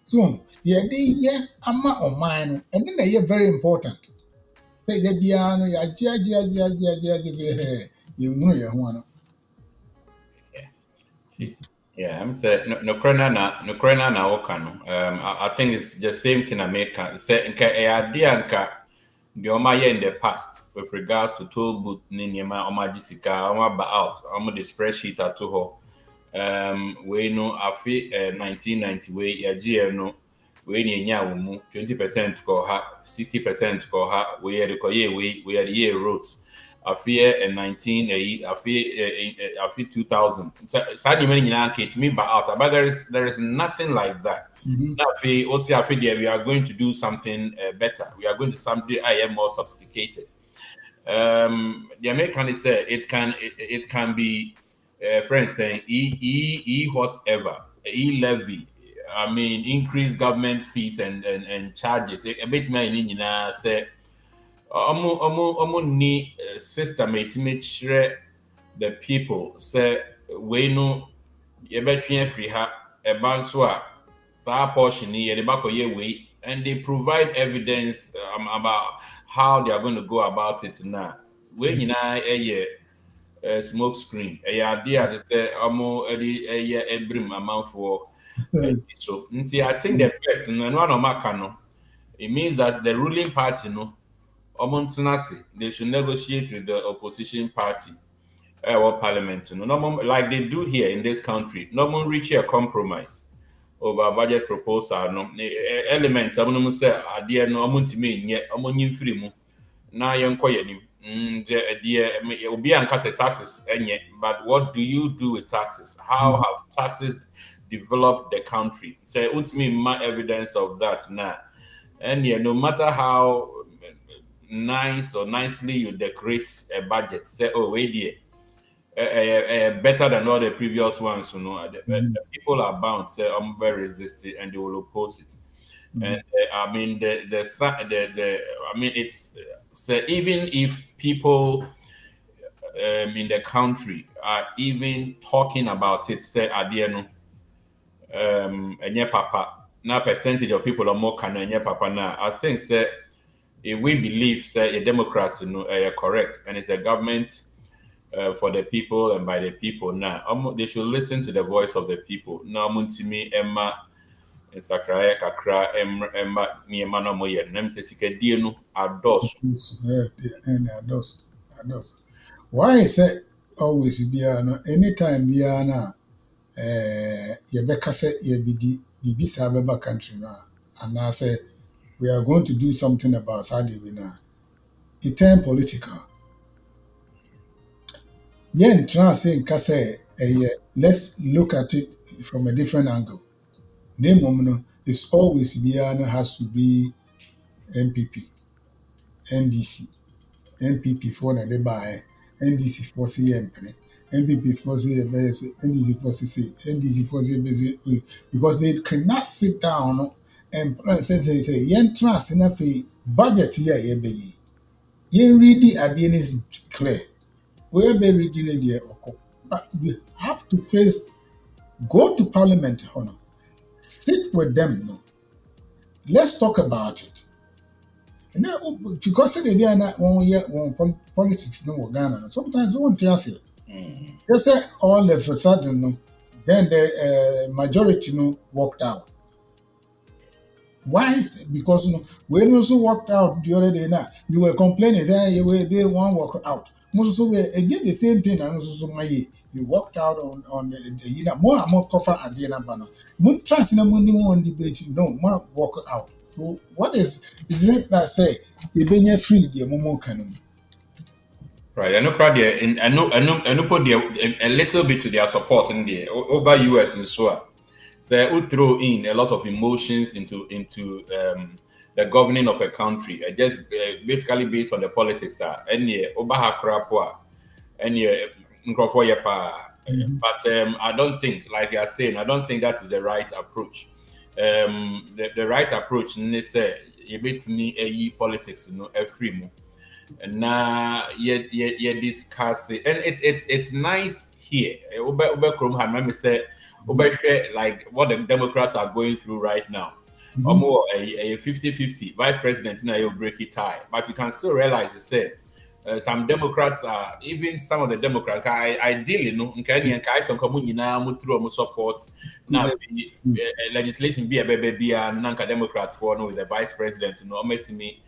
So the idea ama or mine, and then they are very important. Say the piano, you know your one. Yeah, I'm saying no krena na okano. I think it's the same thing America. Say nka e idea nka the oma in the past with regards to toll booth ni niema oma jisika oma ba out oma the spreadsheet ato ho. We know afi 1990 we ya GM we ni nya wo mu 20% ko ha 60% ko ha we ya ko ye we are the year roads afi 19 afi 2000 sad you mean to me but out but there is nothing like that. Afi also afi there we are going to do something better. We are going to something I am more sophisticated. The American is say it can be friends saying whatever levy. I mean, increase government fees and charges. A bit me say, ni system it make sure the people say we know you bet free ha a banswa sa portion ye we and they provide evidence about how they are going to go about it now. When you know smoke screen a idea to say every amount for so I think the best and one of my it means that the ruling party they should negotiate with the opposition party or parliament like they do here in this country reach a compromise over budget proposal elements say idea free mu na obi anka say taxes but what do you do with taxes? How have taxes developed the country? Say ultimately my evidence of that now. And no matter how nice or nicely you decorate a budget, say wait better than all the previous ones, the people are bound, say I'm very resistant and they will oppose it. And I mean I mean it's so even if people in the country are even talking about it, say adieno enye papa, now percentage of people are more can enye papa now. I think say if we believe say a democracy no correct and it's a government for the people and by the people now, they should listen to the voice of the people. Now muntimi emma nsakrae kakra emma niema no moye nam se sikadie no ados. And those. Why is it always be anytime be yɛbɛka sɛ yɛbɛdi biribi saa bɛba country no a anaasɛ we are going to do something about saa de we no a it turn political. Yɛntena ase nka sɛ let's look at it from a different angle. Na mmom no, it's always biara no has to be MPP, NDC, MPP for na de baɛ, NDC for sɛ yɛ mpene, MPP for sɛ yɛbɛyɛ sɛ, NDC for sɛ sɛ, NDC for sɛ yɛbɛsɛ, because they cannot sit down and plan sɛ yɛntena ase na afei budget yɛ a yɛbɛyɛ. Yɛnreadi adeɛ no is clear. Wɔyɛbɛreadi no deɛ ɔkɔ. But we have to first go to parliament, sit with them. No, let's talk about it. And now, because they are not one politics no Ghana. No, sometimes they won't tell you. They say all of a sudden, no, then the majority no walked out. Why? Because when you also walked out the other day, now you were complaining that they won't walk out. Most of again the same thing. And also you walked out on the more and more cover at the end. Mun trust in the money one debate. No, more walk out. So what is it that say you been free the moment can? Right, I know crowd there, and I know put a little bit to their support in there over US and so on. So who throw in a lot of emotions into the governing of a country, just basically based on the politics. Any Obaha Krapwa, any but I don't think, like you're saying, I don't think that is the right approach. The right approach is say you bet me a politics, a free move. And now you discuss it, and it's nice here. Let me say, like what the Democrats are going through right now. Almost a 50-50 vice president now you'll break it tie, but you can still realize it said some Democrats are even some of the Democrats ideally some support now legislation be a baby and nanka Democrat for with the vice president me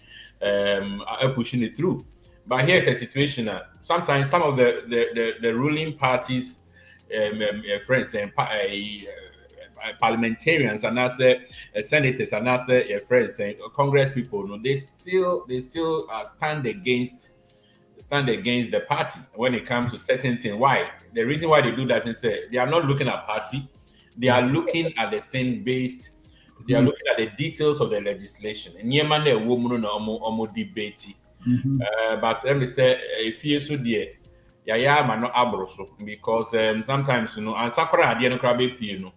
pushing it through. But here's a situation sometimes some of the ruling parties friends and parliamentarians and also senators and also friends and Congress people, they still stand against the party when it comes to certain things. Why? The reason why they do that is they are not looking at party, they are looking at the thing based. They are looking at the details of the legislation. And debate. But let me say, if you so dear, man abroso because sometimes and sakura ade no kra be pie no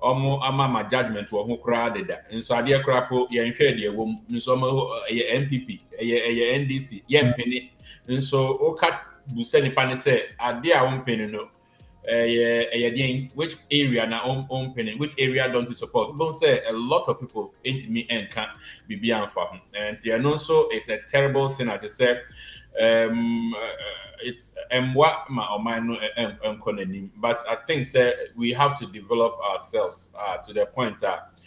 ama judgment wo ho kra deda nso ade kra po ye nhwe de wom nso MPP NDC ye mpene nso o kat bu se nipa ne se ade a wo mpene no which area na on penny, which area don't you support? Don't say a lot of people into me and can't be beyond for him. And also it's a terrible thing as I said. It's what my or mine but I think we have to develop ourselves to the point that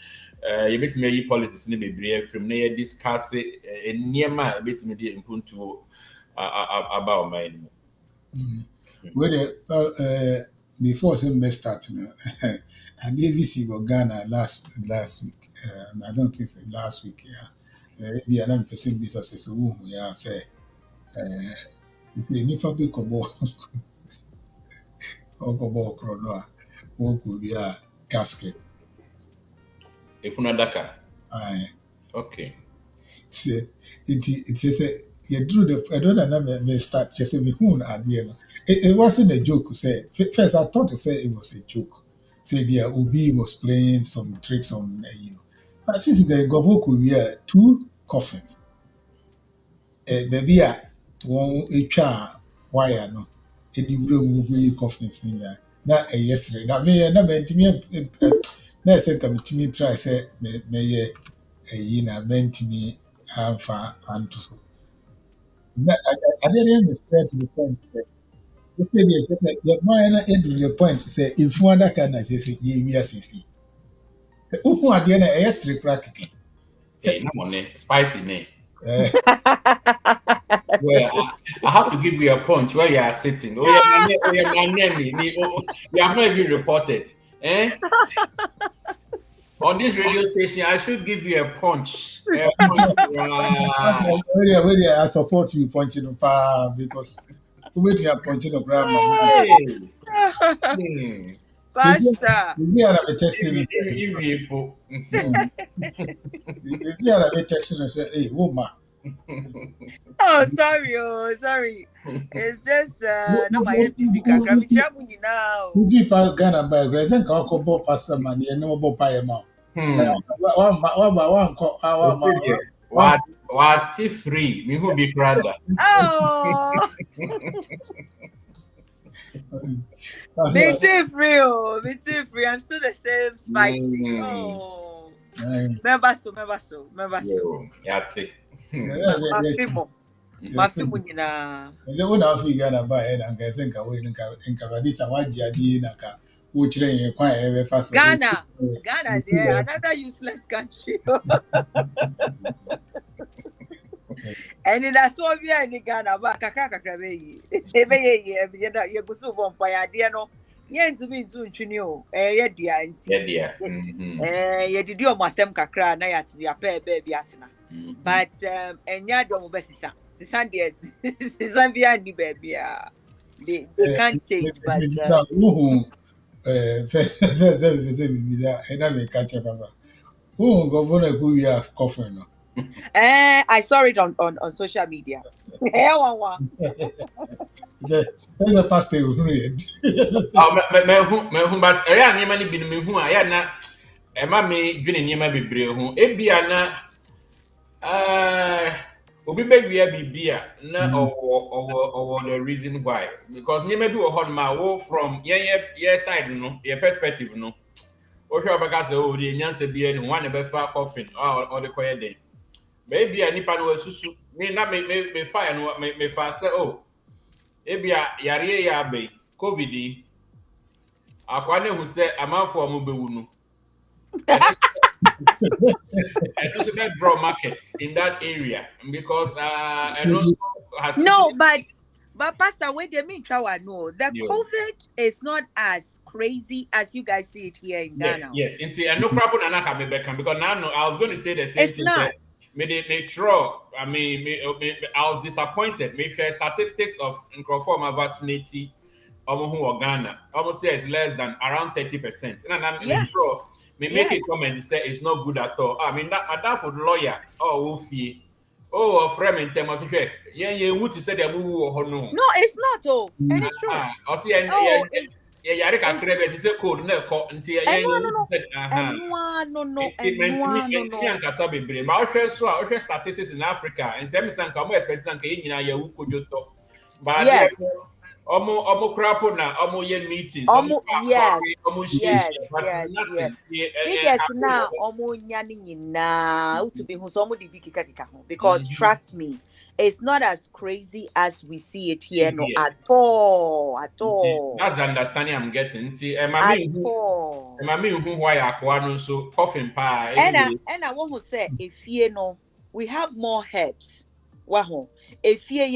you bit me politics ni be from near discuss it near my bit me the input to about mine. Before some starting, I did visit Ghana last week. I don't think so last week. Maybe another person because it's a woman. Yeah, say, if they never be kobo, or kobo kronoa, what could be a casket? If not Dakar. Aye. Okay. See, it says you drew the. I don't know. May start just say me who idea. It wasn't a joke. Say first, I thought to say it was a joke. Say Obi was playing some tricks on I think the government could wear 2 coffins. Baby, one HR wire no. The room will coffins in there. That yesterday. That me, na me na say come to me try say me na meant me for and to so. I didn't understand to the point. If the man to the point say if one that can say ye we are 60. Who are the yesterday practically? Hey, no money, spicy name. Eh, Well, I have to give you a punch where you are sitting. Oh, yeah, my name. You have not even reported. Eh? On this radio station, I should give you a punch. A punch. Wow. I support you punching the power because who made you punching the grandma? Hey. Hmm. They say, Pastor. they are texting me. They say, I be texting and say, hey, woman. Oh, sorry. It's just not my busy. Now. Who keep Ghana by Grace and Calco Pastor Money and no more pie amount. What free? Me who be brother. Oh, Bitty free. I'm still the same spicy. Oh, remember so. Yati. Mafimu nina. Is one of you Ghana by and I think away in Cavadis and what Jadi Naka, which rain quite ever fast. Ghana, there, another useless country. And in a Soviet in Ghana, but Kakaka, you go so on fire, dear no. Yen to be soon, you dear, did your matem kakra, na to be a pair baby atina. But, and ya don't besisa. Sunday, Zambia, baby, they can't change, but first, and I may catch up. Who governor who we have coffee no? I saw it on social media. There's a past read. But I am many been me who I am not. Emma me dwene niema bebre ho ebia na obi begua bibia na owo the reason why because niema bi wo hon ma wo from your side no your perspective no o hwe obaka say o de nyanse bia ni one be fa coffin or the koye den maybe anipa no asusu me na me fire no me fa say oh ebia yare ya be covid akwa ne hu say amanfo mo bewu no I also get draw markets in that area because and also has no, but Pastor, wait a minute, no, the COVID is not as crazy as you guys see it here in Ghana. Yes. And no problem because now I was going to say the same it's thing. Not. I mean, I was disappointed. Maybe statistics of Nkrofoma vaccinity Ghana almost say it's less than around 30%. And I'm sure. Make a comment and say it's not good at all. I mean that for the lawyer. Oh, a friend in terms of yeah, would say that we will no. No, it's not. Oh, and it's true. I see, I can credit is a code no until no. Statistics in Africa and tell me some come expect some but yes. Omo crapo na omo ye meetings yes. Yes, now omo nyani nyina utubi hu so omo di bikika because trust me it's not as crazy as we see it here no at all. That's the understanding I'm getting. Mami who why akwa no so coffin pa and I want to say if you know we have more herbs. Wow, if you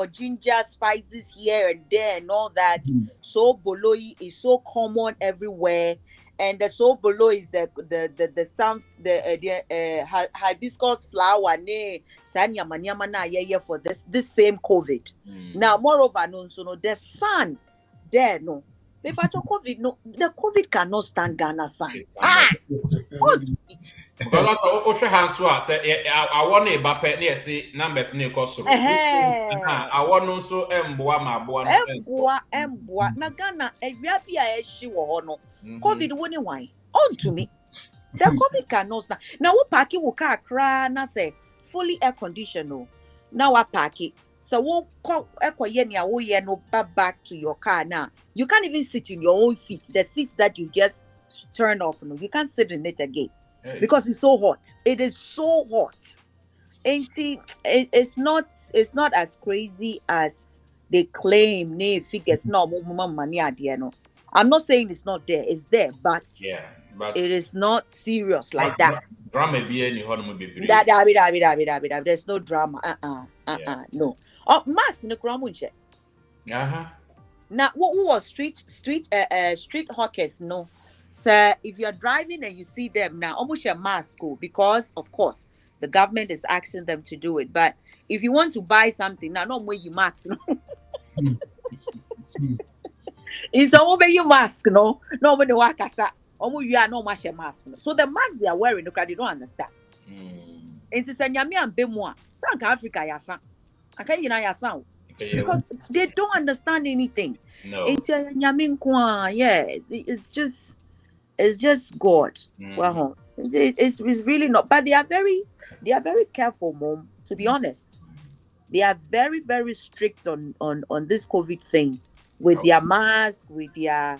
ginger spices here and there and all that, so boloi is so common everywhere, and the so boloi is the hibiscus flower for this same COVID. Now, moreover, no, the sun there no. If I talk COVID, no, the COVID cannot stand Ghana sun. Because also Hanswa say I want a bape near say numbers near cost. I want also emboa na Ghana a rapia she no COVID won't why on to me. The COVID cannot stand. Now we park it, we car cry, na say fully air conditioned. No. Now we park it. So we call no back to your car now. You can't even sit in your own seat. The seat that you just turn off. No, you can't sit in it again because it's so hot. It is so hot. And see, it's not as crazy as they claim. Figures no money at the end. I'm not saying it's not there. It's there, but but it is not serious like that. Drama be any honeymoon baby. There's no drama. No. Oh, Max in the Kramunche. Now, what was street hawkers? No, sir. If you're driving and you see them now, almost your mask because of course the government is asking them to do it. But if you want to buy something now, no way you mask. No. It's almost you mask. No when you walk asa, almost you are no much a mask. No. So the masks they are wearing, look, they don't understand. It's a nyami and bemwa. Sank Africa yasan. I can't yasan. Because they don't understand anything. No. It's just God. Wow. It's really not. But they are very careful, Mom. To be honest, they are very, very strict on this COVID thing with their mask, with their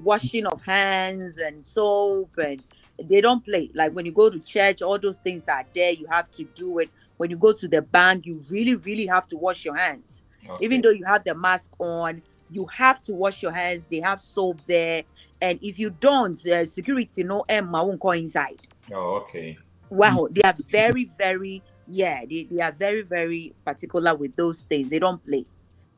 washing of hands and soap, and they don't play. Like when you go to church, all those things are there. You have to do it. When you go to the bank, you really, really have to wash your hands. Okay. Even though you have the mask on, you have to wash your hands. They have soap there. And if you don't, security won't go inside. Oh, okay. Wow, they are very, very, they are very, very particular with those things. They don't play.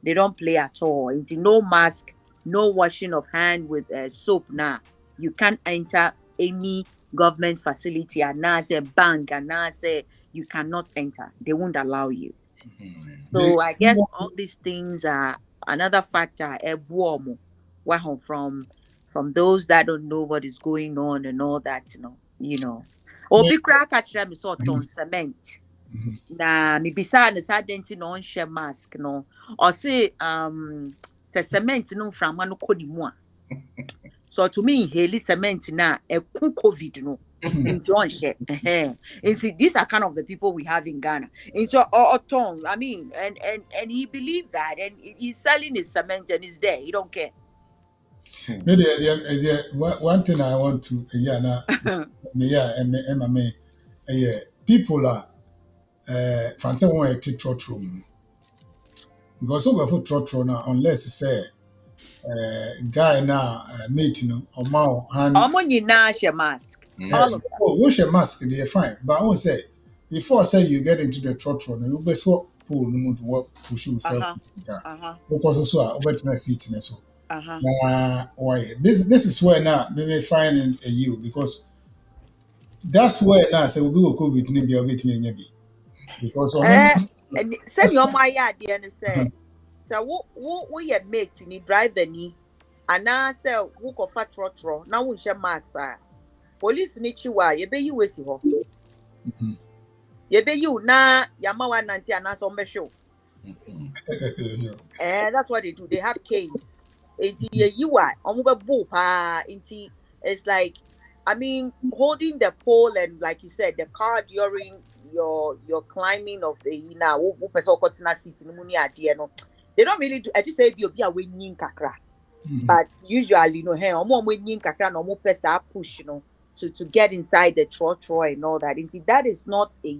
They don't play at all. It's no mask, no washing of hand with soap now. You can't enter any government facility and now say bank and now say you cannot enter. They won't allow you. So I guess all these things are another factor. From those that don't know what is going on and all that, you know. Obi crack catch them sort on cement. Na mi bisa no sadenti no share mask no. Or say cement no from one kodi mu a. So to me, heli cement na COVID no. Into on share. And see, these are kind of the people we have in Ghana. Into tongue. I mean, and he believed that, and he's selling his cement and he's there. He don't care. One thing I want to people are fancy one a trot room because over for trot now unless say guy now mate or mouth and your mask. All of them. Wash your mask, they're fine. But I won't say before say you get into the trot run, you best walk pull no to work push yourself. Because also over to my seat so. Why this is where now we may find a you because that's where now say we will COVID maybe a bit maybe because and send your my idea and say so what your mate ni drive the knee and now say who go fat trot now we share marks police ni chiwa ye be you wesi ho ye be you na yama 190 and so me show that's what they do. They have canes. It's like, I mean, holding the pole and like you said, the car during your climbing of the they don't really do. I just say be a winning kakra, but usually winning kakra no push to get inside the trotro and all that. That is not a.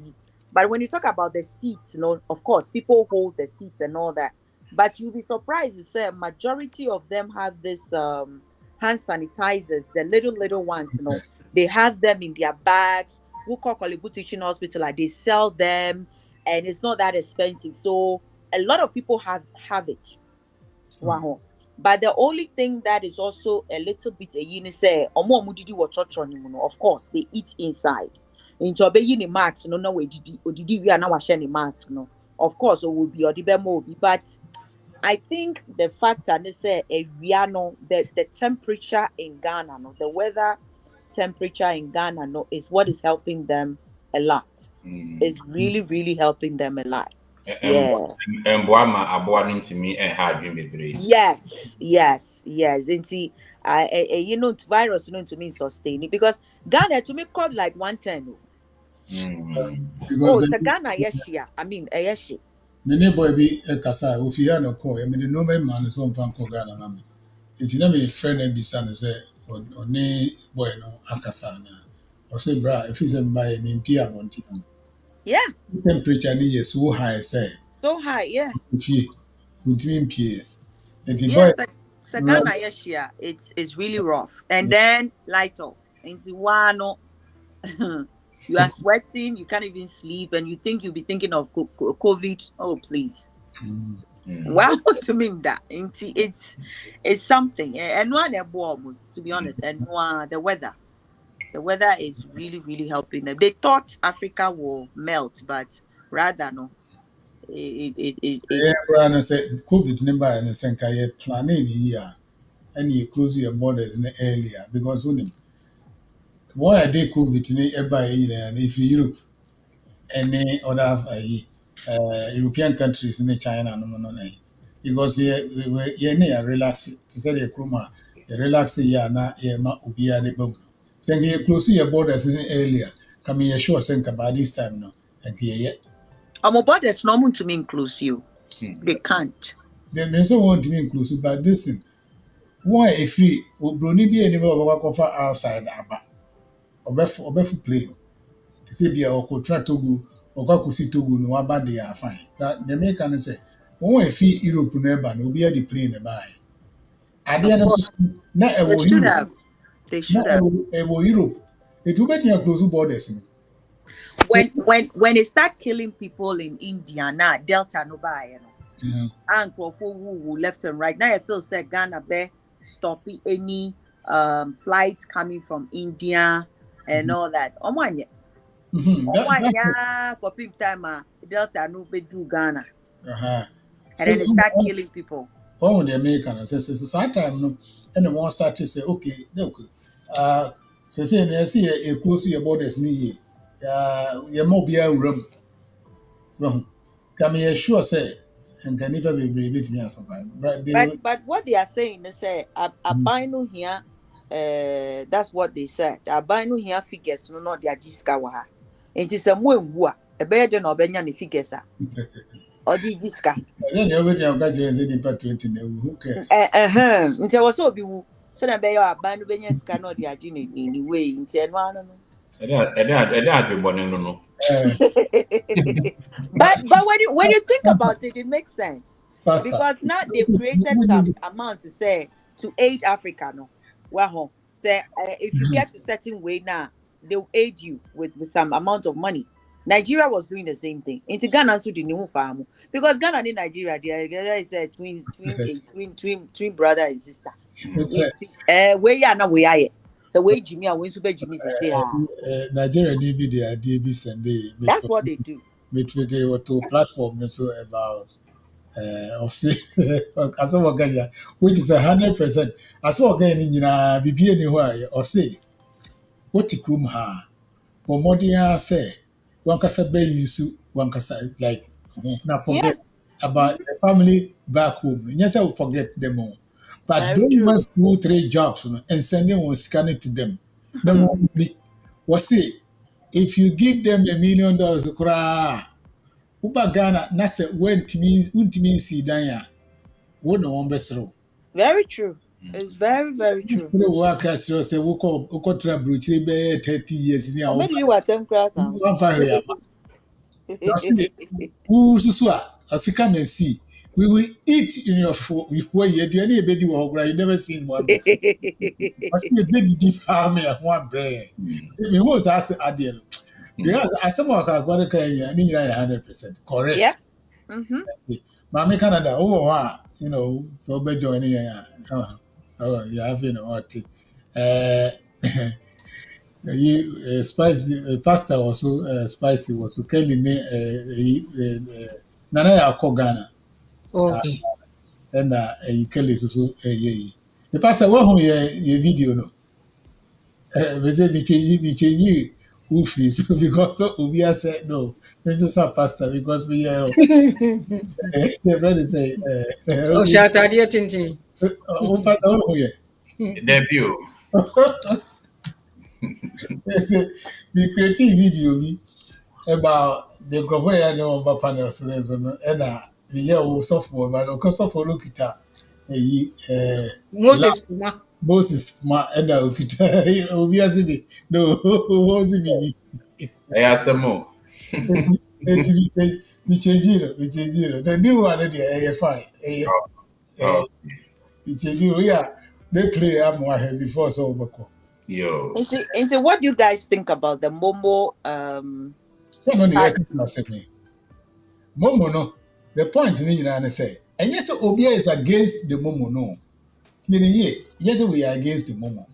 But when you talk about the seats, of course, people hold the seats and all that. But you'll be surprised to say a majority of them have this hand sanitizers, the little ones, They have them in their bags. We call Kolibu Teaching Hospital, they sell them, and it's not that expensive. So a lot of people have it. Wow. But the only thing that is also a little bit of course, they eat inside. Into a mask, no way did we are now sharing mask, Of course, it will be or the but I think the fact that they say the temperature in Ghana, the weather temperature in Ghana, is what is helping them a lot. It's really, really helping them a lot. Yeah. Emboa ma aboa no ntimi ha adwen bebree. Yes. Nti you know virus no to me sustain it because Ghana to me called like 110. Oh, Because it's a Ghana yeshia. I mean a yeshi. the neighbor be a kasa, if you are no call, I mean, the no man is on Panko Ghana. If you never a friend and be son, say, or ne boy no akasana. Or say, bra, if he's a by an India Montino. Yeah. Temperature is so high, say, So high, yeah. if you would mean P. And the boy, Yes, Sagana Yeshia, it's really rough. And then light off. Into one you are sweating, you can't even sleep, and you think you'll be thinking of COVID. Oh, please. Wow, to me that it's something. And one to be honest, and one the weather is really helping them. They thought Africa will melt, but rather no. yeah, Brian said, COVID number and a Senka planning here, and you close your borders earlier because when why they COVID in by and if Europe any other European countries in China no because yeah relax to say the kruma relax yeah na yeah ma ubia de bum saying you close your borders in earlier come here sure saying by this time no and yeah our borders normal to me include you. They can't. they may so want to be inclusive but this thing why if we brony be any more cover outside aba obefu plane to say be or contract Togo or Kakusi Togo no about they are fine that the American say why if Europe never no be the plane buy at the end of na They should have. They should have. Europe it will be your close borders When they start killing people in India now, Delta no buy, you know. And who left and right. Now I feel say Ghana be stopping any flights coming from India and all that. Copy time Delta no be do Ghana. And then they start killing people. Oh, the American says that time no and the one start to say okay, look say I see a close your borders ni you more be a room. So come here sure say and can never be brave me survive. But what they are saying, they say abino here, that's what they said. Abino here figures no not their giska. It is a more a better than Obenya figures. Or the giska. Then everything I've got is in 20 who cares? It was so be so that they are abino benyas cannot be a genie in the way in 10 1. No. But when you think about it, it makes sense. Because now they've created some amount to say to aid Africa. No, well, say if you get to certain way now, they'll aid you with some amount of money. Nigeria was doing the same thing. Into Ghana so the new farm because Ghana and Nigeria they is a twin brother and sister. Where you are now we are. So where Jimmy and when Super Jimmy say Nigeria need be the idea be Sunday. That's what they do. They were to platform so about which is 100%. As well again in BB anywhere or say what to come ha or modern say one casa bay you one casa like not forget about the family back home. Yes, I will forget them all. But don't work 2-3 jobs and send them or scan it to them. Then won't be what say if you give them $1 million Uba Ghana nasa went mean see Danya wouldn't one besro. Very true. It's very true. The workers say Woko trouble 30 years in maybe you are temporary. Who's as you come and see. We will eat in your food where you do any baby or you never seen one. I see a big deep army of one brain. It was asked at the end. Because as someone got a career, I mean, 100% correct. Yeah. Mammy Canada, you know, so bad joining. Oh, you have what? You spicy pasta also spicy was so killing Nana Kogana. Okay. And you kill it so the pastor, what your video no? We say, Ufi. So because Ubia said no, this is a pastor because we the brother say Oh, Shatadia Tintin. pastor oh yeah. Debut. The creative video be about the Grovaya no on panel so and the year software but of software look it Moses Puma. Moses ma and okita obi asibi no ozibi Ayasemo. we change it the new one dey fine Oh, we change it yeah they play am one before so bako yo. Into what do you guys think about the Momo so no dey tax? na say me momo no the point ni nyina na say and yes obi is against the momo no meaning yes we are against the momo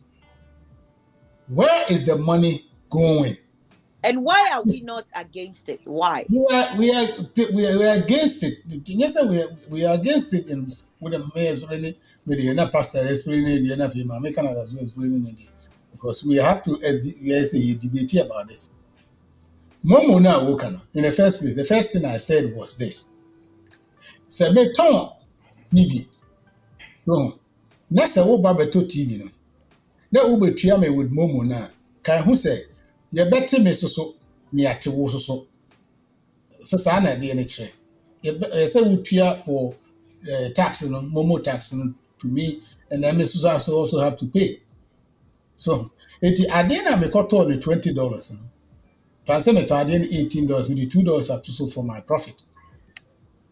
where is the money going. And why are we not against it? Why? We are against it. Yes, we are against it. In with the mayor explaining, with the pastor explaining, the enough him, American as well explaining it, because we have to yes a debate about this. Momo na wokano. In the first place, the first thing I said was this: "Say me ton TV, so na say wo ba beto TV no. Na wo betua me with Momo na. Kai who say ye beti me so ni ate wo so." So sana de ne kire say we tua for tax no momo tax no to me and then Mrs. also have to pay so it ade na me koto on $20 no fancy me to ade $18 with the $2 up to so for my profit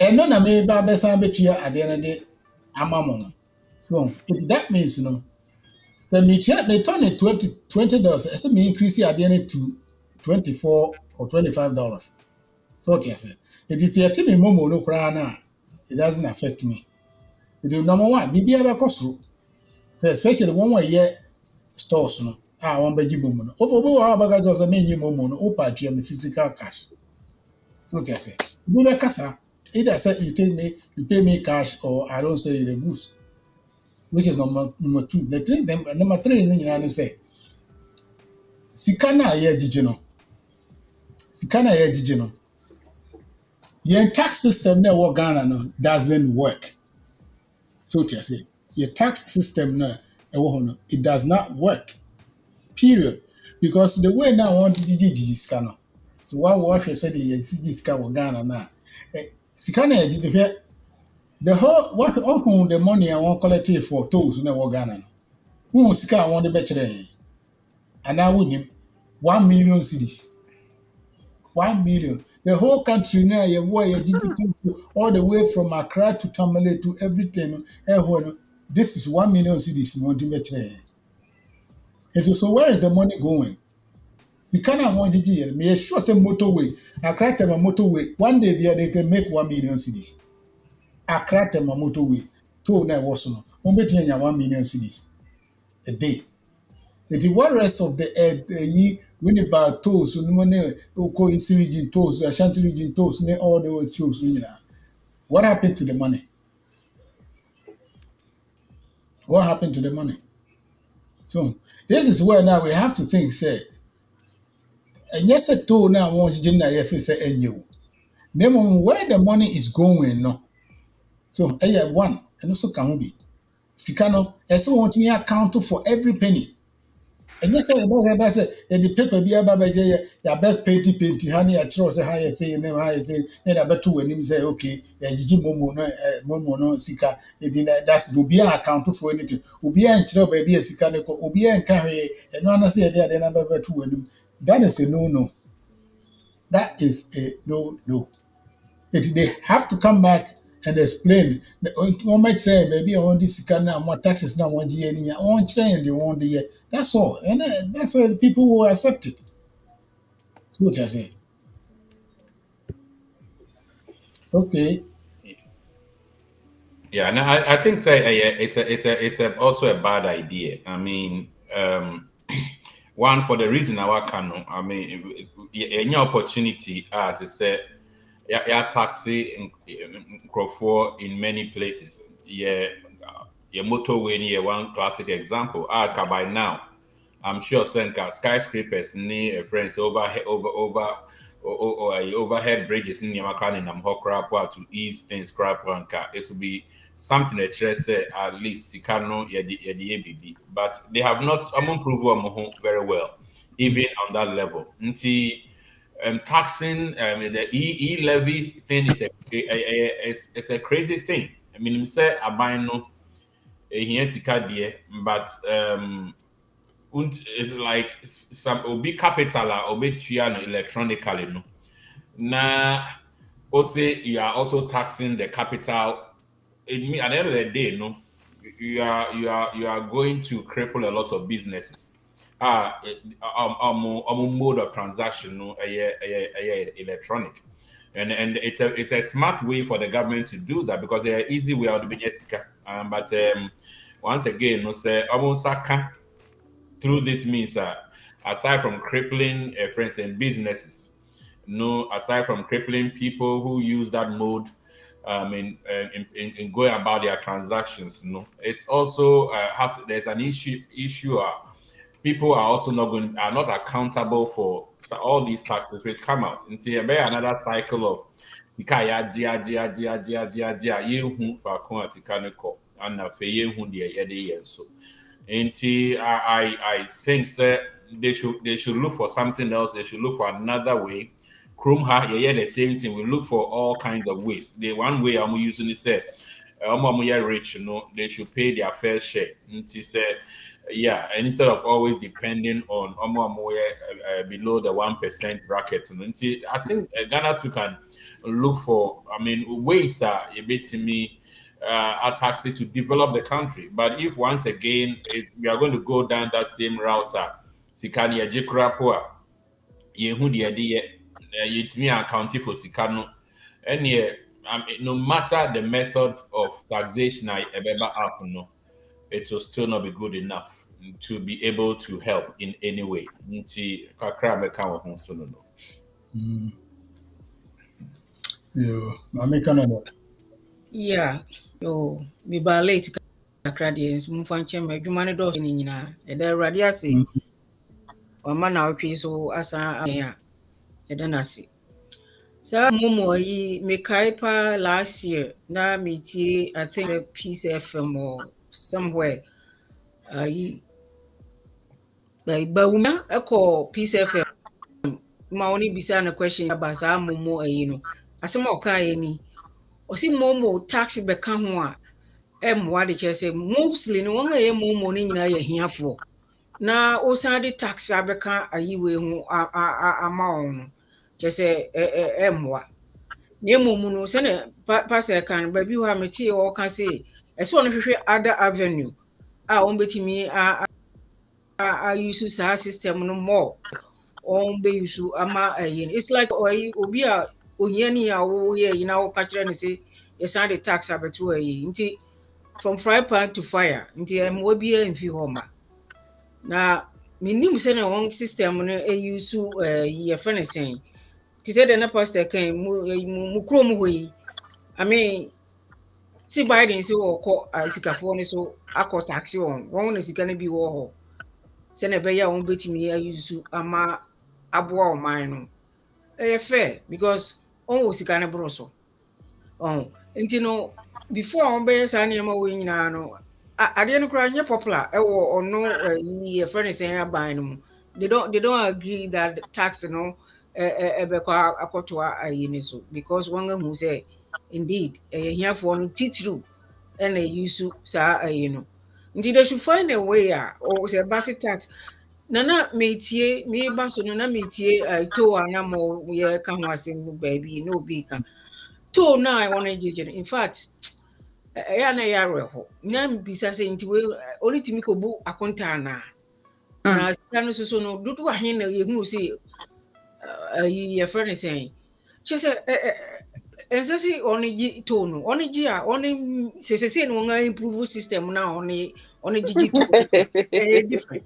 and no na me ba be san be tua ade na de amamo no so that means no so me tua me turn it $20 say me increase ade na to $24 or $25. So what you say? It is a team momo no krana. It doesn't affect me. It is number one. Bibi aba koso. So especially one way year stores no. Ah, one beji momo no. Over we wa baga just me nyi momo no. Opa tia me physical cash. So what you say? You be kasa. Either say you pay me cash or I don't say you reduce. Which is number two. The three them number three ni nyina say. Sikana ye jiji no. Sikana ye jiji no. Your tax system na wo Ghana no doesn't work. So what you say? Your tax system na it does not work. Period. Because the way now I want to digital no. So what we say the digital wo Ghana na sika na the whole what the money I want collect it for tolls na wo Ghana no. Who sika I want the better and now with him 1 million cedis. 1 million. The whole country now, all the way from Accra to Tamale to everything. This is 1 million cedis. So where is the money going? The kind of one GG, me sure say motorway. Accra to motorway. One day they can make 1 million cedis. Accra to motorway. Two na was no. 1 million cedis a day. The what rest of the when about toes, no money, Oko Isi region toes, Ashanti region toes, all those shows. What happened to the money? What happened to the money? So this is where now we have to think, say, and yes, a tool now wants to say and you. Name where the money is going, no. So one, and also can be. Sikano, and so want me account for every penny. And yes, I know that say the paper be about ya back painty honey at say higher say never higher say then I bet two when him say okay jiji momo no sika it that's will be account for anything will be an chiro baby a sika ne will be an carry and no say there then number two when him that is a no that is a no they have to come back and explain. One might say, maybe I want this kind of more taxes now, one year, one train, they want the year. That's all. And that's why the people will accept it. That's what I say. Okay. Yeah, and I think say it's also a bad idea. I mean, one for the reason I mean, any opportunity to say taxi in Crawford in many places. Yeah, your motorway near one classic example. By now, I'm sure Senka skyscrapers near friends overhead bridges in Yamakran and Amhokrapa to ease things crap wanka. It will be something that say at least Sikano Yadi. But they have not improved very well, even on that level. Taxing the levy thing is it's a crazy thing. I mean, say a no here sika dear, but it's like some obi capital obi tuya no electronically no. Na also you are also taxing the capital. At the end of the day, no, you are going to cripple a lot of businesses. Mode of transaction, no, electronic, and it's a smart way for the government to do that because they're easy way out of business. But once again, no say almost through this means, aside from crippling, friends and businesses, no, aside from crippling people who use that mode in going about their transactions, no, it's also there's an issue. People are also are not accountable for all these taxes which come out until another cycle of sika ya jia yehu fa kon sika ne ko and fe yehu de yede yen so. I think that they should look for something else. They should look for another way. Chrome yeah, the same thing. We look for all kinds of ways. The one way I'm using is say, rich, they should pay their fair share. Yeah, and instead of always depending on below the 1% bracket. I think Ghana too can look for, ways a bit to me a taxi to develop the country. But if once again we are going to go down that same route, Sikani Ajikrapoa, Yehu Yitmi accounting for Sikano, and no matter the method of taxation I ever up, no, it will still not be good enough to be able to help in any way. Mami Canada. Yeah. Yo, me ba late kakra de nso mfa nkyɛn ma adwuma ne dɔɔso ne nyinaa. Ɛda Awurade ase. Wama na otwi so asa a ɛda na ase. So momo yi me kai pa last year na metie I think a Peace FM or somewhere. Yi ba wuma ɛkɔ Peace FM ma oni bisa na question about sa momo ayi no. Asɛm a ɔka ni. Osi momo tax bɛka ho a mmoa de kyerɛ sɛ mostly no wɔn a ɛyɛ momo no nyinaa yɛ hiafoɔ na osan de tax abɛka ayiwe ho ama wɔn no kyerɛ sɛ mmoa na emu no sɛne pastor kan baabi hɔ a metie wɔka sɛ ɛsɛ wɔn hwehwɛ other avenue a wɔn bɛtumi a use saa system no more wɔn bɛ use ama ayi no it's like obi a ohia ni a wɔyɛ yi na wɔka kyerɛ ne sɛ yɛsan de tax abɛto ayi nti from fry pan to fire nti mmoa bi mfi hɔ ma na menim sɛ na wɔn system no use yɛfrɛ ne sɛn ti sɛ de na pastor kan mu kurom hɔ yi I mean si Biden sɛ wɔkɔ sikafoɔ no so akɔ taxi wɔn na sika no bi wɔ hɔ sɛ na ɛbɛyɛ a wɔn bɛtumi use ama aboa ɔman no ɛyɛ fair because wɔn wɔ sika no boro so nti no before on be saa nneɛma wɔ nyinaa no adeɛ no koraa nyɛ popular ɛwɔ ɔno yɛ friend sɛ aban no mu they don't agree that the tax no ɛbɛkɔ akɔtoa ayi ne so because wɔn ahu sɛ indeed hiafoɔ no titiriw ɛna use saa ayi no nti they should find a way or sɛ basic tax nana metie me ba so no na metie to ana mo yɛ ka ho asɛm baabi na obi ka to na I want to judge in fact ya na ya reho na bisa say nti we only timi ko bu akonta na na sika no so no dodo ahen na yehu say ye friend say she say ensasi onigi to no onigi a oni se no nga improve system na oni gigi to different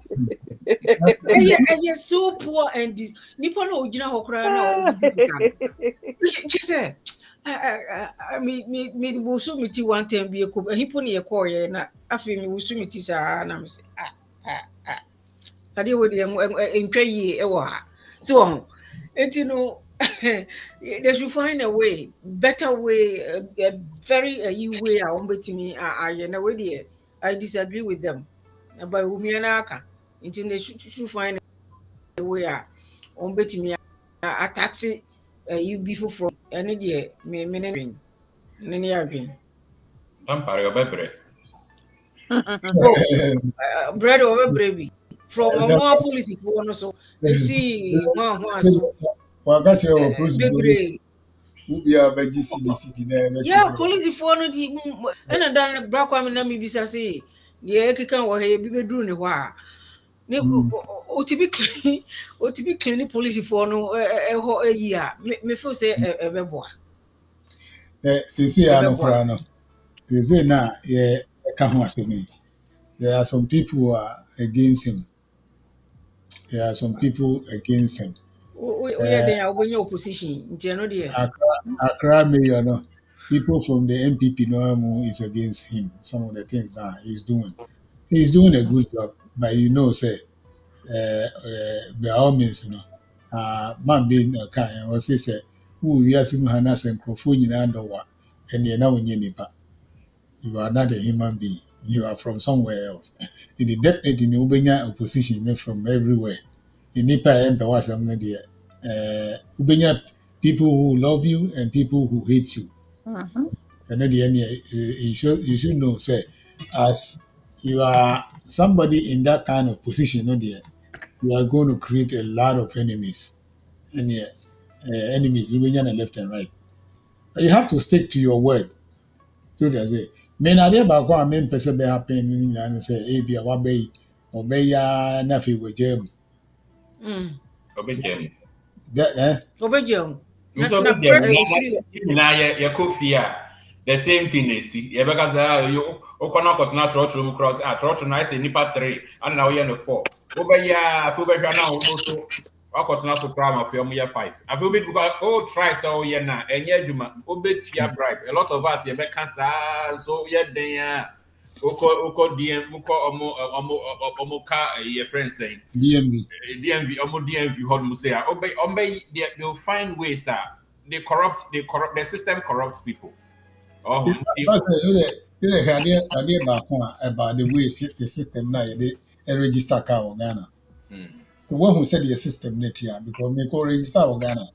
so poor and this nipa na ogina hokra na she say me wusu miti one time bi ekọ hipo ne yekọ ye na afi me wusu miti saa na me say ade wo de ntwa yi e wo ha so enti no they should find a way better way a very you way a ombetimi aye na we de I disagree with them but we na aka enti they should find a way a ombetimi a taxi you be for ene de me ne ya dwen Tampare obebre. oh bread over baby from no policy for no so see one so Waka kyerɛ wɔ polisifoɔ no bebre wo biara bɛgye CDCD na ɛbɛkyerɛ yeah policy for no di ena dan bra kwa me na me bisa se ye keka wo he bi beduru ne ho a ne o ti bi clean policy for no ho eyi a me feel say ebeboa sɛsei a no koraa no sɛsei na yɛka ho asɛm yi there are some people who are against him. There are some people against him. we dey opposition nti no dey Accra Mayor, no, people from the MPP no is against him. Some of the things that he's doing. He's doing a good job, but you know, say, by all means, you know, man being a kind, or say, who we are seeing Hanas and Crofuni and Dowa, and you're now in Yenipa. You are not a human being. You are from somewhere else. In the definitely in Ubenya opposition from everywhere. In Nipa and Pewasam, Ubenya people who love you and people who hate you. And at the end, you should know, say, as you are somebody in that kind of position, no dear, you are going to create a lot of enemies. And enemies, Ubenya left and right. But you have to stick to your word. So they say, men are there about one men person be happen and say, "Hey, be a wabe or be ya nafi with jam." Obejem. That obejem So na ye kofia the same thing is ye beka say you okona kotuna trotro cross trotro na say nipa 3 and na we no 4 obeya afu behwa na so akotuna so prime of you 5 afu be because try so ye na enye adwuma obetua bribe a lot of us ye beka sa so ye den oko DM omo ka your friends saying DMV hold say they'll find ways they corrupt the system corrupts people. Oh, about the way the system now they register car in Ghana. So one who said the system net here because me go register in Ghana.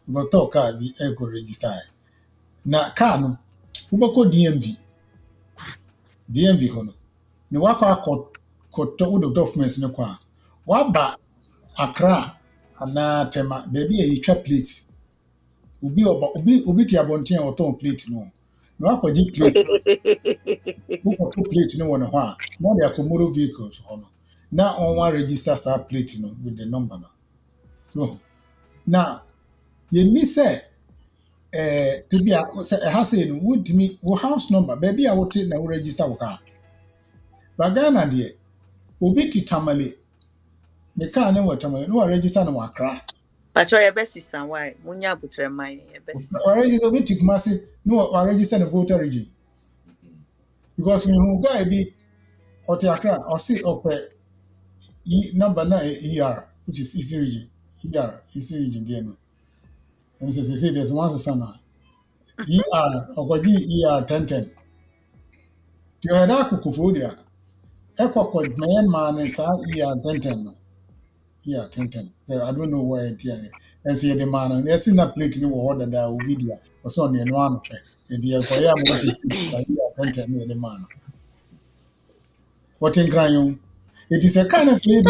But talk car be go register. Na car no, who go DMV hono. Ni wako koto with the documents no kwa. Waba Accra ana tema baby e twa plate. Obi ti abonten o ton plate no. No akwaji plate. Who put plate no one ho a. No dey accommodate vehicles hono. Na on one register sa plate no with the number no. So now you need say to be a house no would me wo house number baby a wote na wo register wo car. But Ghana there obi ti tamale the car no what tamale no register no Accra. But your best is why munya butre my best. Already obi ti Kumasi no register the voter region. Because when who guy be or to Accra or see up number 9 ER which is Eastern region. ER Eastern region there no. And so they say there's one sana ER or ER 1010. To head kukufodia Echo man man is ER 1010. Yeah, 1010. So I don't know why it is. And see the man, and there's in a plate in the water that will be there, or something in one. And the Koya 1010 near the man. What in crying? It is a kind of play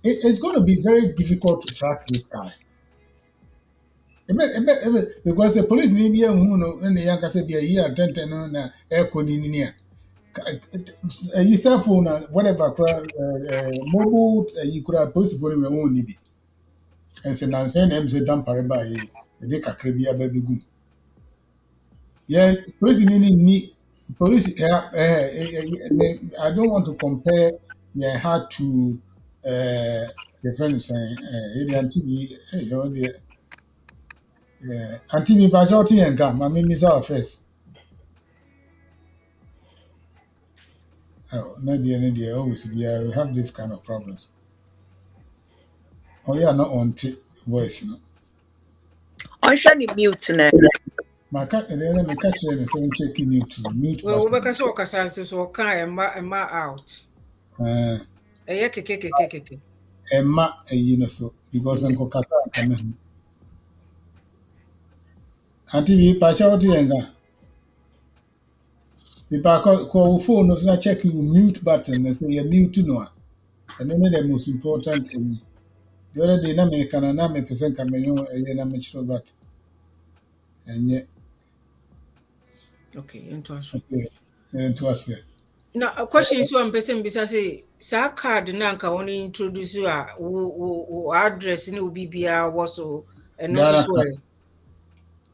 it's going to be very difficult to track this guy. Because the police need be and the young can be a year 1010 on air conininia. You cell phone and whatever mobile you could have police phone we won't need it. And say now saying them say damn pariba they kakribia baby good. Yeah, police need police I don't want to compare yeah how to the friends saying TV anti majority and come I mean miss our first. Oh, Nadia, always we have this kind of problems. Oh, yeah, not on voice, you know. On shani mute na. My cat, and then I catch them, so checking mute Well, button. wobɛka sɛ ɔkasa nso so ɔka ɛma out. Uh, Ɛyɛ kekekekeke. Emma, you know, so because Uncle Casa coming. Auntie, we pass out the anger. We call phone, so I check you mute button and say you mute to no. And then the most important thing. The other day, na me can na me person can me know na me sure but and yet Okay, interesting. okay and to us here. Now, a question so I'm person bisa say sa card na nka won introduce you a wo address ni obi bia wo so eno so Ghana so card, e.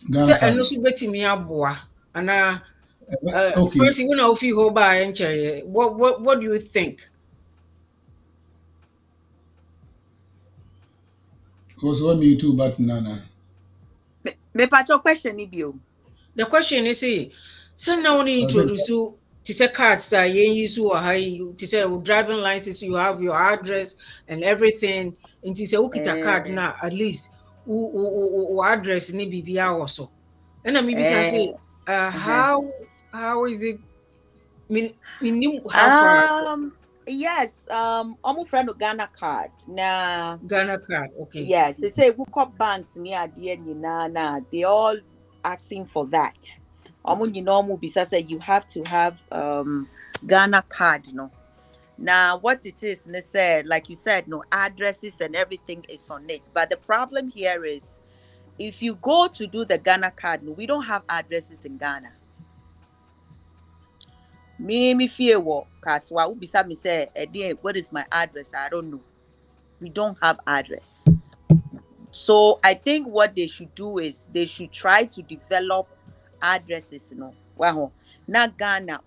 So Ghana eno card. so betimi aboa ana Okay, especially when I feel ho ba enchere. What do you think? was one mute button nana. Me patch your question ni bio. The question is say now when you Was it introduce you to say cards that you use or how to say driving license, you have your address and everything. And to say okay, a card now at least who address ni bibia also. And I maybe say how is it? Mean how far Yes, almost friend of Ghana card. Nah, Ghana card? Okay. yes, they say we call banks near the end, nah, they all asking for that. You know, say you have to have Ghana card, you know. Now, what it is, they said, like you said, no addresses and everything is on it. But the problem here is, if you go to do the Ghana card, no, we don't have addresses in Ghana. Me fear what? Cause what beside me say, what is my address? I don't know. We don't have address. So I think what they should do is they should try to develop addresses, you know. Well, na Ghana,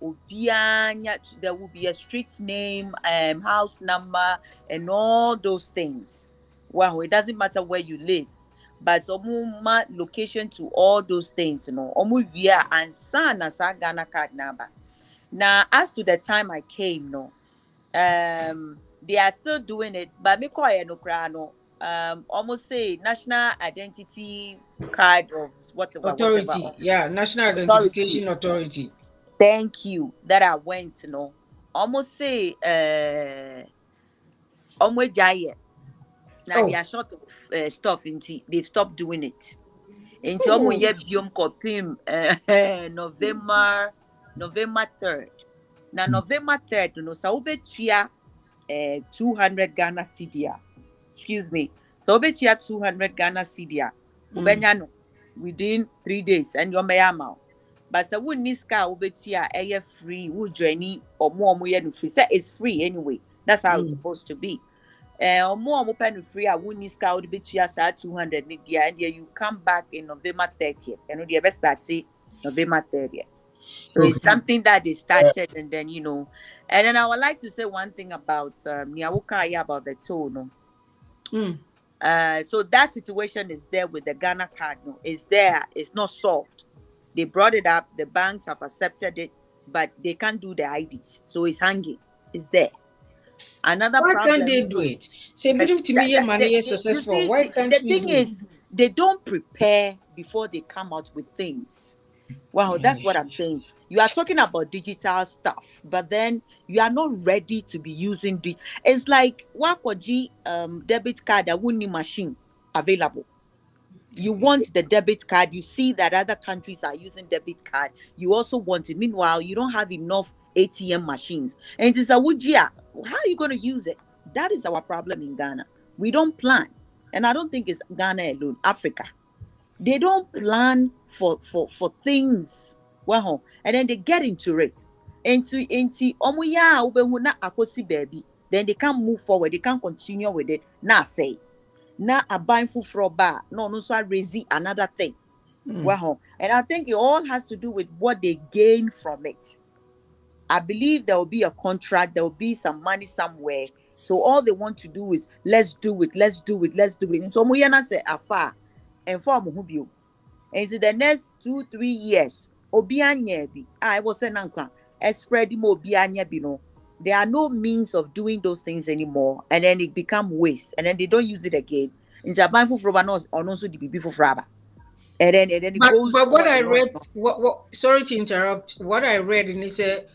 there will be a street name, house number, and all those things. Well, it doesn't matter where you live, but location to all those things, you know. And son as a Ghana card number. Now, as to the time I came, no, they are still doing it, but me call no crano. Almost say national identity card of whatever Authority, office yeah, National authority. Identification Authority. Thank you. That I went, you know. Almost say jaye. Now they are short of stuff into they've stopped doing it. Into almost ye biom kopim November 3rd. Now November 3rd, you know, so ubetia 200 Ghana cedi. Excuse me. So ubetia 200 Ghana cedi. Ubenyano within 3 days and your mayamao. But so we niska ubetia air free, would journey or more free. Say it's free anyway. That's how it's supposed to be. Or more pen free, I wouldn't niska would be 200 media and you come back in November 30th. And the best start November 30th. So it's something that they started, and then and then I would like to say one thing about about the tone. So that situation is there with the Ghana card. No, it's there. It's not solved. They brought it up. The banks have accepted it, but they can't do the IDs. So it's hanging. It's there. Another Why problem. can't they do it? Say, to me, money is successful. See, Why can't the we thing do is, they don't prepare before they come out with things. Wow, that's what I'm saying. You are talking about digital stuff, but then you are not ready to be using the. It's like Wakoji debit card that wouldn't machine available. You want the debit card. You see that other countries are using debit card. You also want it. Meanwhile, you don't have enough ATM machines. And it's a how are you going to use it? That is our problem in Ghana. We don't plan, and I don't think it's Ghana alone. Africa. They don't plan for things. Well, and then they get into it. Into omuya ubehuna akosi baby. Then they can't move forward. They can't continue with it. Now say, now a buying food for bar. No, so I raise another thing. Well, and I think it all has to do with what they gain from it. I believe there will be a contract. There will be some money somewhere. So all they want to do is let's do it. And so omuyana say afar. And for Muhubio. And in the next 2-3 years, Obianya bi, I was an uncle, a spread more Bianya Bino, there are no means of doing those things anymore, and then it become waste, and then they don't use it again. In Japan, for or also the BB for fraba. And then it But goes what on I and on. read, what sorry to interrupt. What I read, and he said,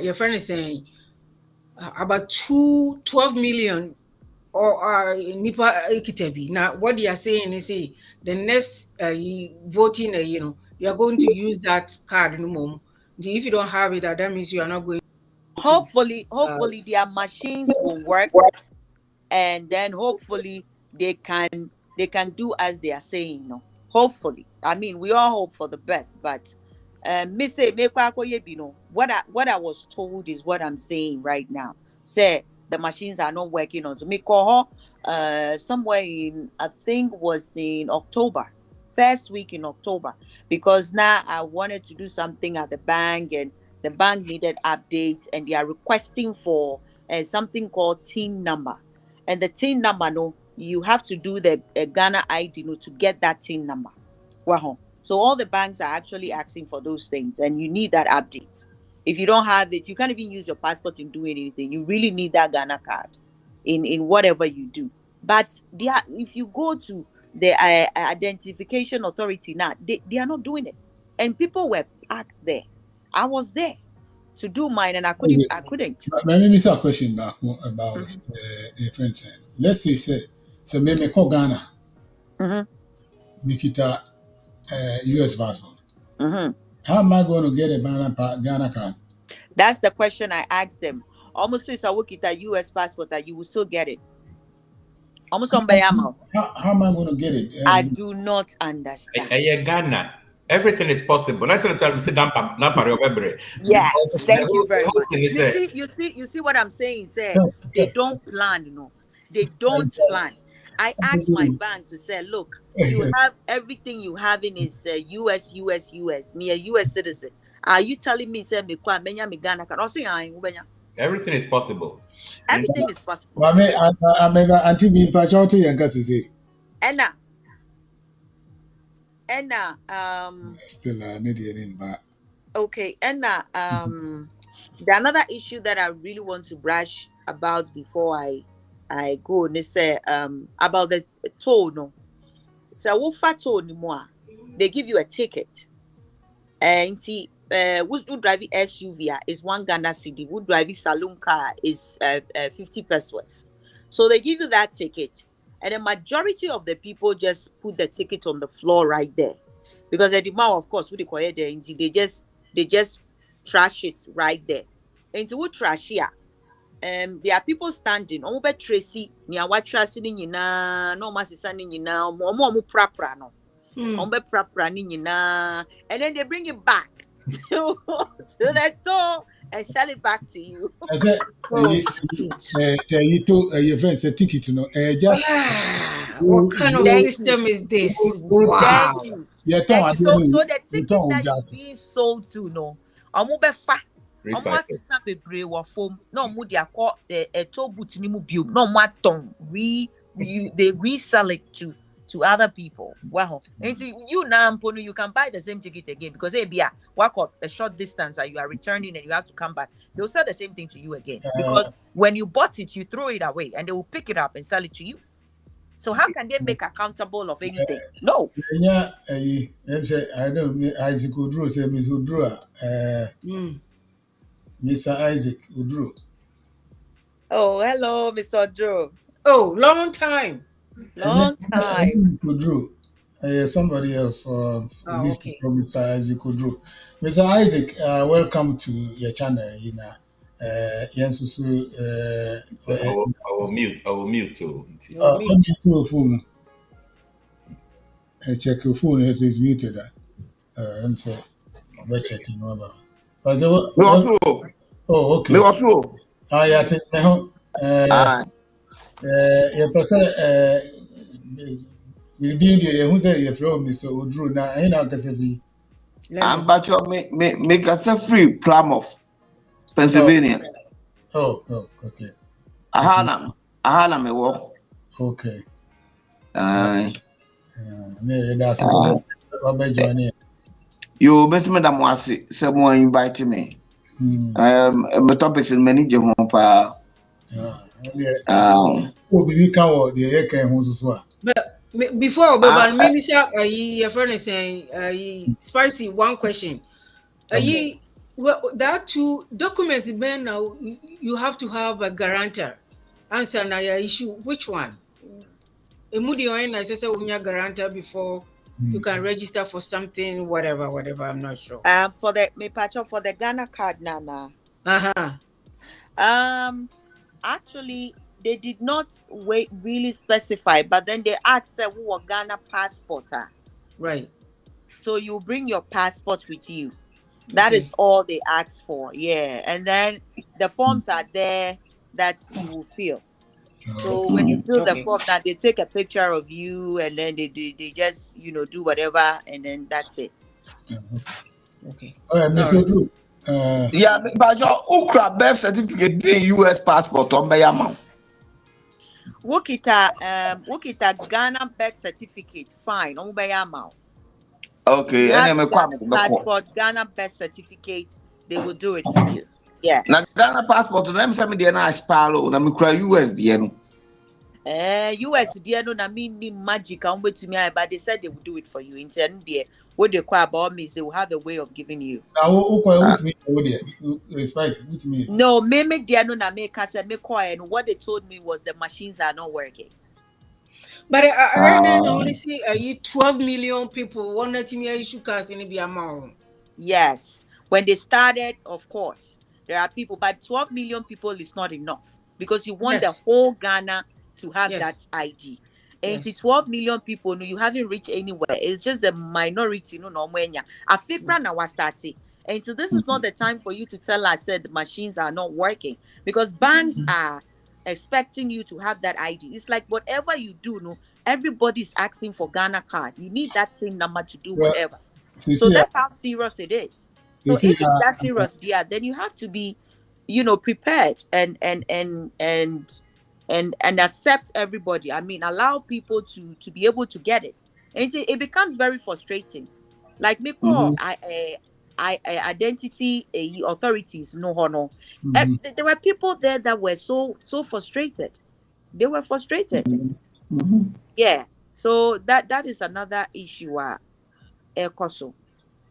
your friend is saying about 12 million or nipa ekitabi. Now, what they are saying is, the next voting, you are going to use that card no more. If you don't have it, that means you are not going to. Hopefully their machines will work, and then hopefully they can do as they are saying. Hopefully, I mean, we all hope for the best, but me say what I was told is what I'm saying right now. Say the machines are not working on. So me call somewhere in, I think was in October, first week in October, because now I wanted to do something at the bank, and the bank needed updates, and they are requesting for something called TIN number. And the TIN number, no, you have to do the Ghana ID, no, to get that TIN number. Wow. So all the banks are actually asking for those things, and you need that update. If you don't have it, you can't even use your passport in doing anything. You really need that Ghana card in whatever you do. But if you go to the identification authority now, they are not doing it, and people were packed there. I was there to do mine, and I couldn't. Let me ask a question back about a friend saying. Let's say me call Ghana, Nikita, US passport. How am I going to get a Ghana card? That's the question I asked them. Almost since I work at a US passport, that you will still get it. Almost on Bayama. How am I going to get it? I do not understand. Ghana. Everything is possible. Let's sit down. Yes, thank you very much. You see what I'm saying, sir? They don't plan, They don't plan. I asked my bank to say, look, you have everything you have in is US. Me a US citizen. Are you telling me, say me Ghana can also everything is possible. Everything is possible. I remember Auntie being patriotic and say. Enna, still need in back. Okay, Enna, the another issue that I really want to brush about before I go, they say about the toll, no. So what fat toll anymore? They give you a ticket, and see, who drive SUV is 1 Ghana cedi. Who drive saloon car is 50 pesos. So they give you that ticket, and the majority of the people just put the ticket on the floor right there, because at the mouth, of course, what they call it there, they just trash it right there. And to trash here, there are people standing. Omo Tracy, near what trashing in no masisa ni na, omo prapra no. Omo prapra ni na, and then they bring it back to the door and sell it back to you. I said, you told your friends a ticket, just what kind of system is this? Wow. Thank you. Thank you. So the ticket that you're being sold to, no, omo befa. Omo bebre wa foam. No mo dia call a toll booth ni mu biom. No maton. They resell it to other people. Wow. And you now, you can buy the same ticket again, because walk up a short distance and you are returning and you have to come back. They'll sell the same thing to you again, because when you bought it, you throw it away and they will pick it up and sell it to you. So how can they make accountable of anything? No. Yeah, I don't Isaac Udru say Miss Udru. Mr. Isaac Udru. Oh, hello, Mr. Udru. Oh, long time. Long time. Udru. Somebody else okay. from Mr. Isaac Udru. Mr. Isaac, welcome to your channel. I will mute too. Check your phone. It says muted. I'm saying, we're checking over. But oh, okay. Yeah, take me home. Your person, we did who say you're from Mr. Udru. Now, I know because I'm but you make us a free Plymouth, Pennsylvania. Oh, okay. Ahana me walk. Okay. You miss me that someone invite me. The topics in many Jehovah. But before maybe your friend is saying spicy one question. That two documents ben now you have to have a guarantor. Answer na your issue. Which one? Emudi oin I say unya guarantor before you can register for something, whatever. I'm not sure. For the Ghana card, Nana. Actually, they did not really specify, but then they asked who a Ghana passport. Right. So you bring your passport with you. That is all they ask for. Yeah. And then the forms are there that you will fill. So when you fill the form, that they take a picture of you and then they just do whatever and then that's it. Okay. All right, Mr. Drew. Yeah, but your Ukra birth certificate, the US passport on by amount. Wokita Ghana birth certificate, fine, on by amount. Okay, and then passport, Ghana birth certificate, they will do it for you. Yes. Now Ghana passport, let me say me the nice palo, na me cry US the US no na mean magic to me, but they said they will do it for you. In turn, what they call about me is they will have a way of giving you. No, me no na me kasa me and what they told me was the machines are not working. But right now, honestly, 12 million people wanted to me issue cars in the amount. Yes, when they started, of course, there are people, but 12 million people is not enough because you want the whole Ghana to have that ID. And 12 million people, no, you haven't reached anywhere. It's just a minority, no, I think now was starting. And so this is not the time for you to tell us that the machines are not working because banks are expecting you to have that ID. It's like whatever you do, no, everybody's asking for Ghana card. You need that same number to do whatever. So that's how serious it is. So if it's that serious, then you have to be, prepared and accept everybody. I mean, allow people to be able to get it. And it becomes very frustrating. Like me call identity authorities, there were people there that were so frustrated. They were frustrated. Yeah. So that is another issue.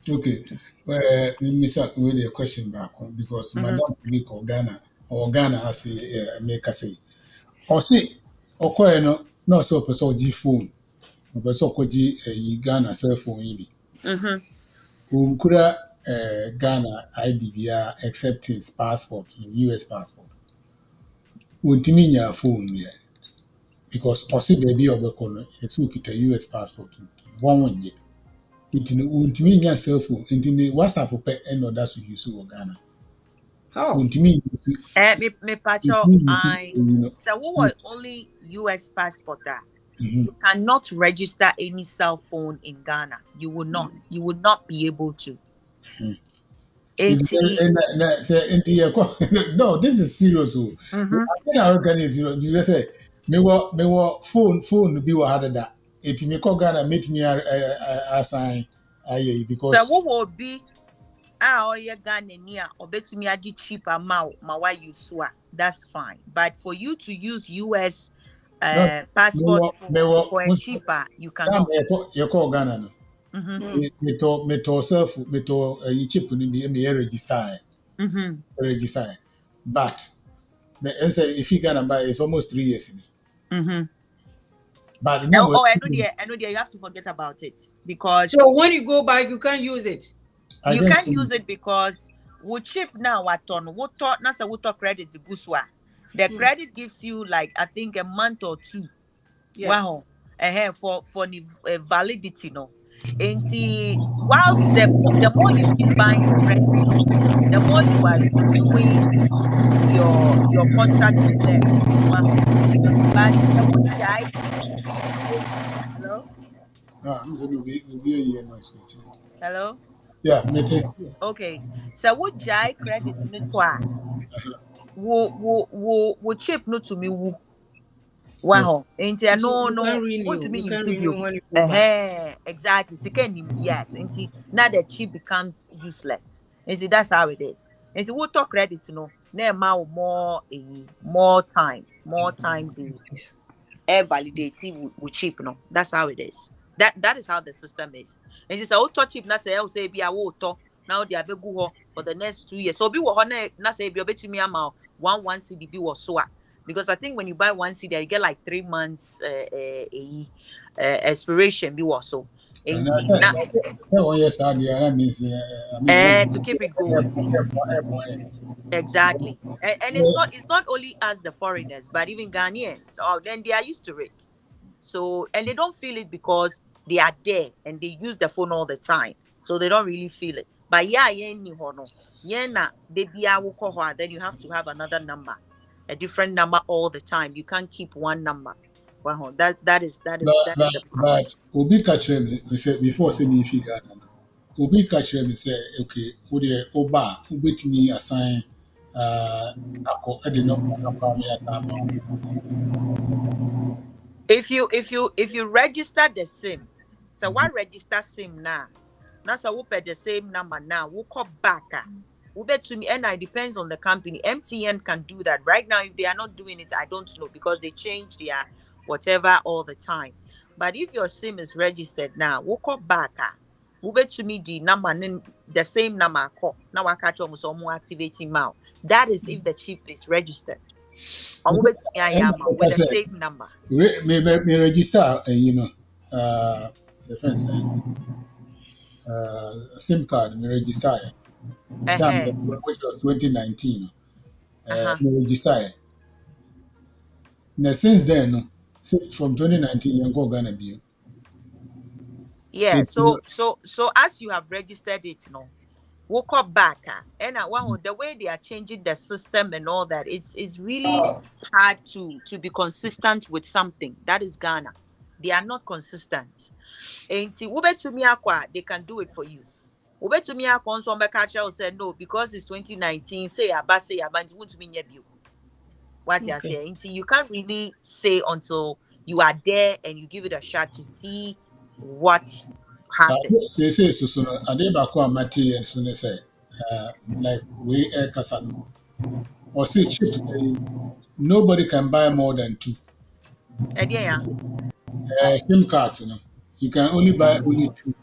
Okay. Let me start with a question back on because Madam Public or Ghana as a make us say. Or see, or no so person G phone, or person G Ghana cell phone. Kura Ghana IDBR except his passport, US passport. Untimi nya phone here. Because osi baby obekono, it's who kita US passport. One year. Untimi nya cell phone, intini WhatsApp pe eno that's you use Ghana. Untimi me pacho so what only US passport you cannot register any cell phone in Ghana. You will not be able to. No, this is serious. I think our Ghana is serious. You say me phone be what had that. It me call Ghana meet me assign because so what will be or your Ghana near or bet me a cheap amount my you swa. That's fine. But for you to use US passport for cheaper, you cannot. You call Ghana no. Me to self me to chip ni me register. Register. But if you Ghana buy it's almost 3 years in. But no, I know you have to forget about it because so when you go back you can't use it. You can't use it because we chip now what on what thought nasa what credit the buswa. The credit gives you like I think a month or two. Yes. Wow. For the validity no. And whilst the more you keep buying credit, the more you are renewing your contract with them. Wow. But hello? Hello? Yeah, me too. Okay. So what jai credit me twa? Wo chip no to me wo. Wow. And no. What do you mean? Exactly. Yes. And now the chip becomes useless. And that's how it is. And we'll talk credit, more time the air validate with cheap, That's how it is. That is how the system is. And it's auto cheap, na say be a water. Now they are for the next 2 years. So be what na say be to me amount 1 CDB was so. Because I think when you buy 1 CD, you get like 3 months expiration be was so. And that 1 year that means To keep it going. Exactly. And it's not only us the foreigners, but even Ghanaians. Oh, then they are used to it. So, and they don't feel it because they are there and they use the phone all the time. So they don't really feel it. But yeah, then you have to have another number, a different number all the time. You can't keep one number. Well, that is the problem. but Obi catch me say before say me figure Obi catch me say okay, who the Oba who bet me assign ako I did not me assign. If you register the SIM, so what register SIM now? Now so we pay the same number now. We'll call back. We bet to me, and it depends on the company. MTN can do that right now. If they are not doing it, I don't know because they change their whatever all the time. But if your SIM is registered now, we'll call back. We bet to me the number, the same number. Call now. I catch almost more activating now. That is if the chip is registered. With the same number. Me register, the friends SIM card. Me register. That which was 2019. Me register. Now since then, from 2019, you go Ghana be. Yeah. So as you have registered it, we'll call back. And the way they are changing the system and all that, it's really hard to be consistent with something. That is Ghana. They are not consistent. And see, they can do it for you. Said no, because it's 2019. Say what you are saying. You can't really say until you are there and you give it a shot to see what happens. Like we air Kasano or say chips, nobody can buy more than 2. SIM cards, you can only buy only 2.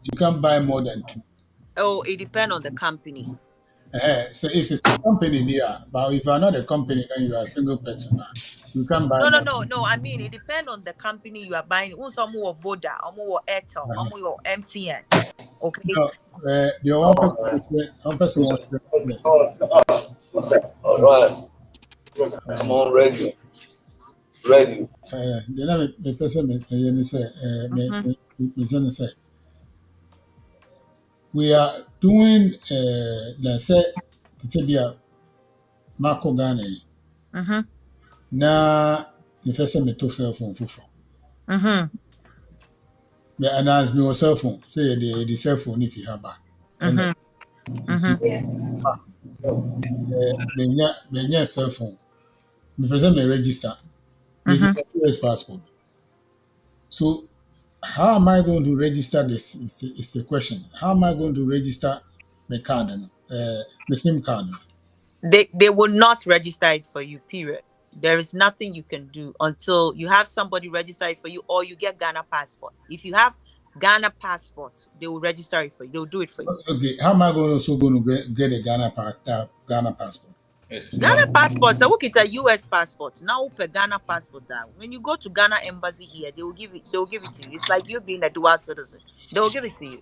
You can't buy more than 2. Oh, it depends on the company. So if it's a company there, but if you are not a company, then you are a single person. You can't buy. No. I mean, it depends on the company you are buying. Some more Voda, more Airtel, more MTN. Okay. No, the one person All right. I'm on ready. Ready. The person me say, we are doing let's say to be a Marco Ghana. Na the person me took cell phone fufu. Me announce me cell phone. Say the cell phone if you have back. Me cell phone. Me person me register. Me US passport. So how am I going to register this? Is the question. How am I going to register my card? The SIM card. They will not register it for you. Period. There is nothing you can do until you have somebody register it for you, or you get Ghana passport. If you have Ghana passport, they will register it for you. They'll do it for you. Okay. How am I going to get a Ghana passport? Ghana passport. So look, it's a US passport. Now per Ghana passport. When you go to Ghana embassy here, they will give it to you. It's like you being a dual citizen. They will give it to you.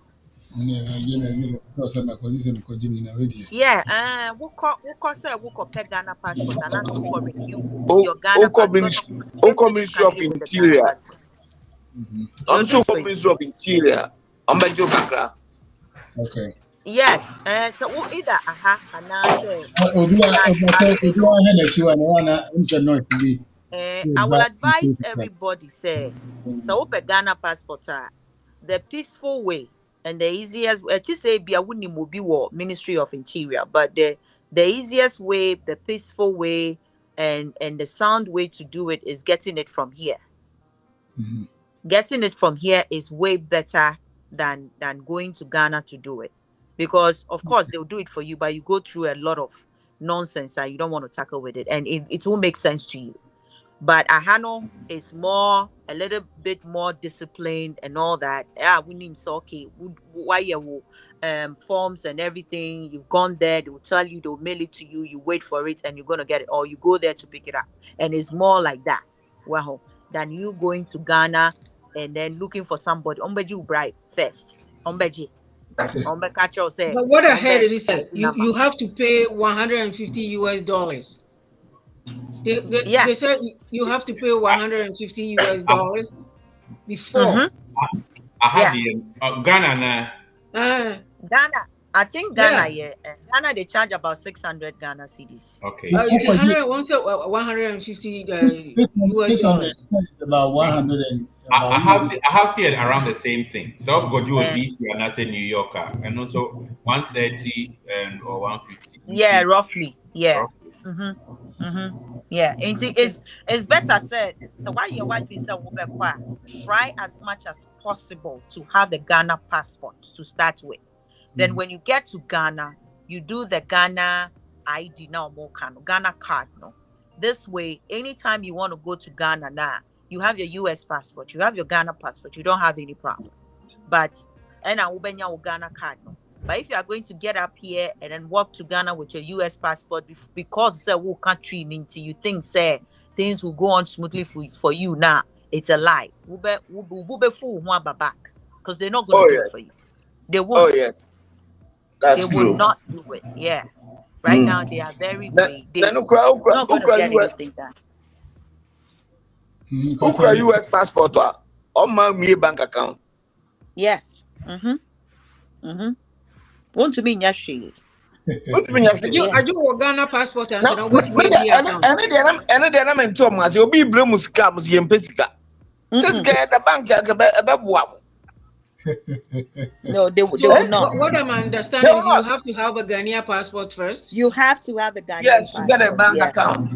Yeah, we'll call Ghana passport and that's we'll renew your Ghana passport. Ministry of Interior. I'm sure Ministry of Interior. I'm back to Okay. Yes, so either I will advise everybody say so open Ghana passport the peaceful way and the easiest to say be a Ministry of Interior, but the easiest way, the peaceful way, and the sound way to do it is getting it from here. Getting it from here is way better than going to Ghana to do it. because of course they'll do it for you, but you go through a lot of nonsense and you don't want to tackle with it, and it will make sense to you. But Ahano is a little bit more disciplined and all that. We need so okay. Why you forms and everything? You've gone there. They will tell you. They'll mail it to you. You wait for it, and you're gonna get it, or you go there to pick it up. And it's more like that. Well, than you going to Ghana and then looking for somebody. Ombeji bribe first. Ombeji. Say. But what I heard is that you have to pay $150. They said you have to pay $150 before. I have Ghana now. Ghana. I think Ghana, Ghana they charge about 600 Ghana cedis. Okay. 150 US dollars. About 100 and I have seen around the same thing. So I've got you in DC and I say New Yorker, and also 130 or 150. Yeah, roughly. Yeah. Yeah. It's better said. So why you want to say try as much as possible to have the Ghana passport to start with. Then when you get to Ghana, you do the Ghana ID now, Ghana card. No, this way, anytime you want to go to Ghana now, you have your US passport, you have your Ghana passport, you don't have any problem. But and I will be your Ghana card. No, but if you are going to get up here and then walk to Ghana with your US passport, because say whole country into you think say things will go on smoothly for you now, it's a lie. We'll be fool back because they're not going to do it for you. They won't. Oh yes. That's they true. will not do it. Yeah. Right now they are very weak. They're not going to get anything done. Ukra US passport on my bank account. Yes. Want to be in Yashi. I do Ghana passport and so what and then I'm in Thomas, you'll be Brumus Cams in Pesica. Just get the bank above. No, they will not. What I'm understanding is you have to have a Ghanaian passport first. You have to have a Ghanaian passport. Yes, you get a bank account.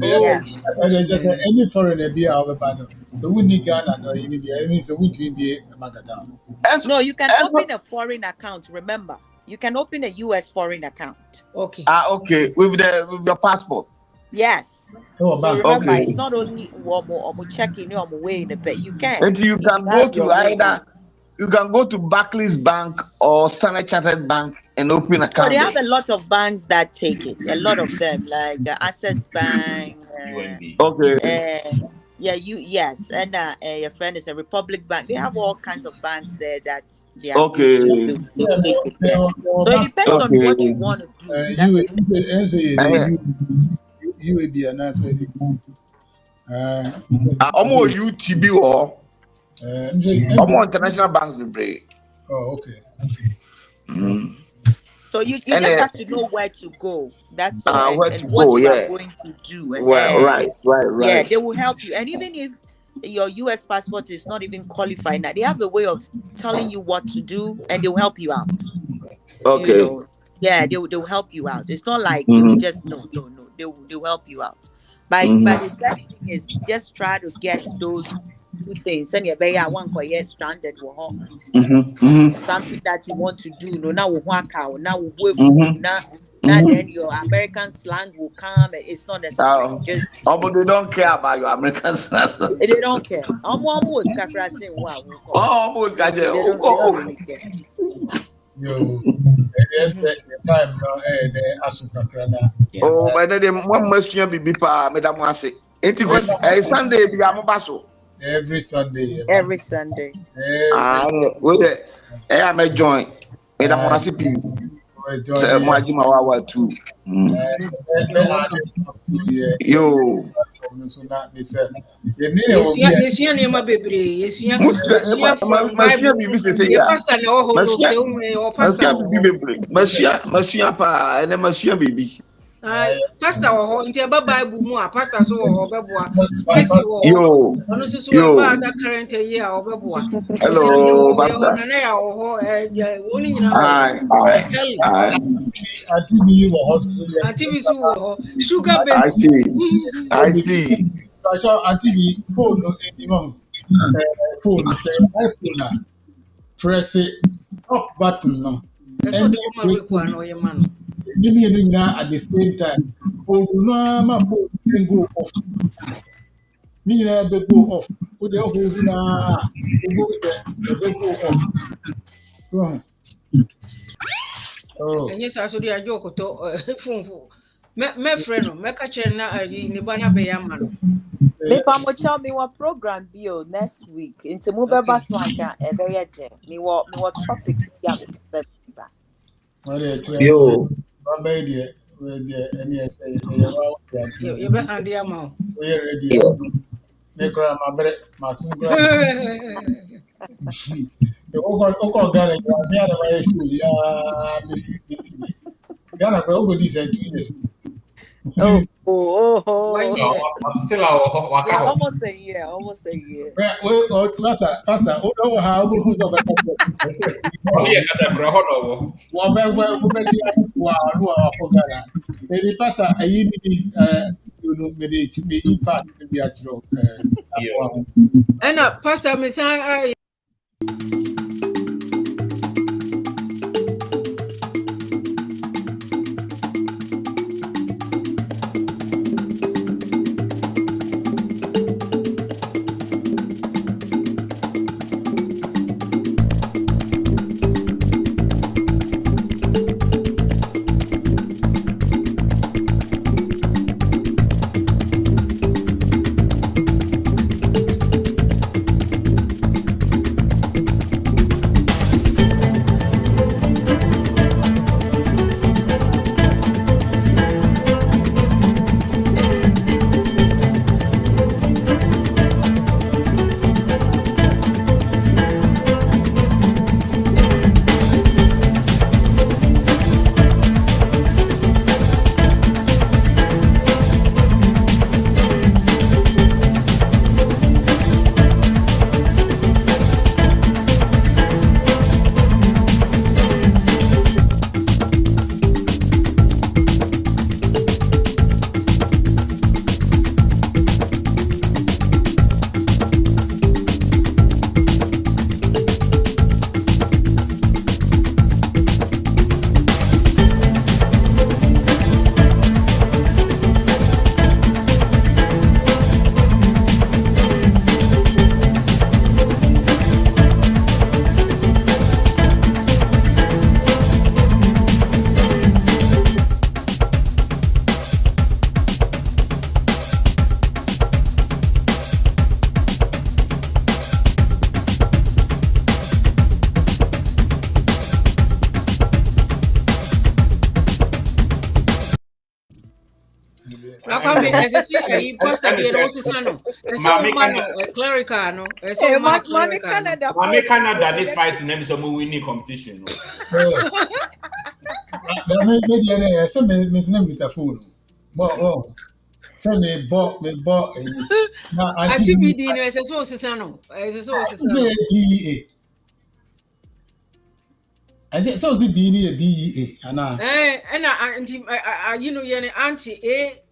Yes. Just any foreigner be our banner. The we need Ghana, no, you need the so we can be a bank account. No, you can open a foreign account. Remember, you can open a US foreign account. Okay. Okay, with your passport. Yes. So remember, okay. It's not only or checking your way in the pay. You can. And you can go to either. You can go to Barclays Bank or Standard Chartered Bank and open an account. So they have a lot of banks that take it. A lot of them, like Access Bank. Okay. Yes, and your friend is a Republic Bank. They have all kinds of banks there that they are okay. They'll take it there. So it depends on what you want to do. You will be an answer. Almost UTB or. International banks will break. Oh, okay. So you just have to know where to go. That's all. Where and to what go, you are going to do. Well, right. Yeah, they will help you. And even if your US passport is not even qualified now, they have a way of telling you what to do and they will help you out. Okay. You know? Yeah, they will help you out. It's not like they will just no. They will help you out. But the best thing is just try to get those two things. Send your baby one quiet stranded something that you want to do. No, now we work out. Now we wait for now. Then your American slang will come. It's not necessary. Just they don't care about your American slang. They don't care. Almost saying wow. Almost got Yo, time now, oh, but then one must be pa, Madam Wasi. It's Sunday, be Amabaso. Every Sunday. Every Sunday. With it, I may join. Madam Wasi, Majimawa too. Yo. Pastor or into Bible more, Pastor so or Babua. Yo, current year or Babua. Hello, Pastor. Sugar baby. I see. I saw Auntie phone phone say iPhone now. Press it up button now. Eso de mama weku ano ye ma no. At the same time. Oh, no, my phone can go off. Me go off. Put the whole go off. Oh. Enye sa so de ajo koto phone. Me friend no, me ka chere na ni ba na be ya ma no. Me pa mo tell me what program bio next week. Into move ba so anka e be ye je. Me what topics ya me that ba. Yo. Baba dia any say you be hand ya ma. We ready. Me kra ma bre ma sun kra. The oko Ghana me ana my show ya Messi. Ghana bro go this 2 years. Oh. I'm still out. Yeah, almost a year. Pastor, oh, how who talk about Oh, yeah, that's a bro. maybe Pastor, I need maybe impact the actual. And Pastor me say pastor de no sisano. Eso clerical no. Eso Mami Canada. Mami Canada this fight name so we winning competition. Me say me name with a phone. But say me bought na anti-BD no eso sisano. Eso sisano. I think so. The BEA, Anna. You know, you're anti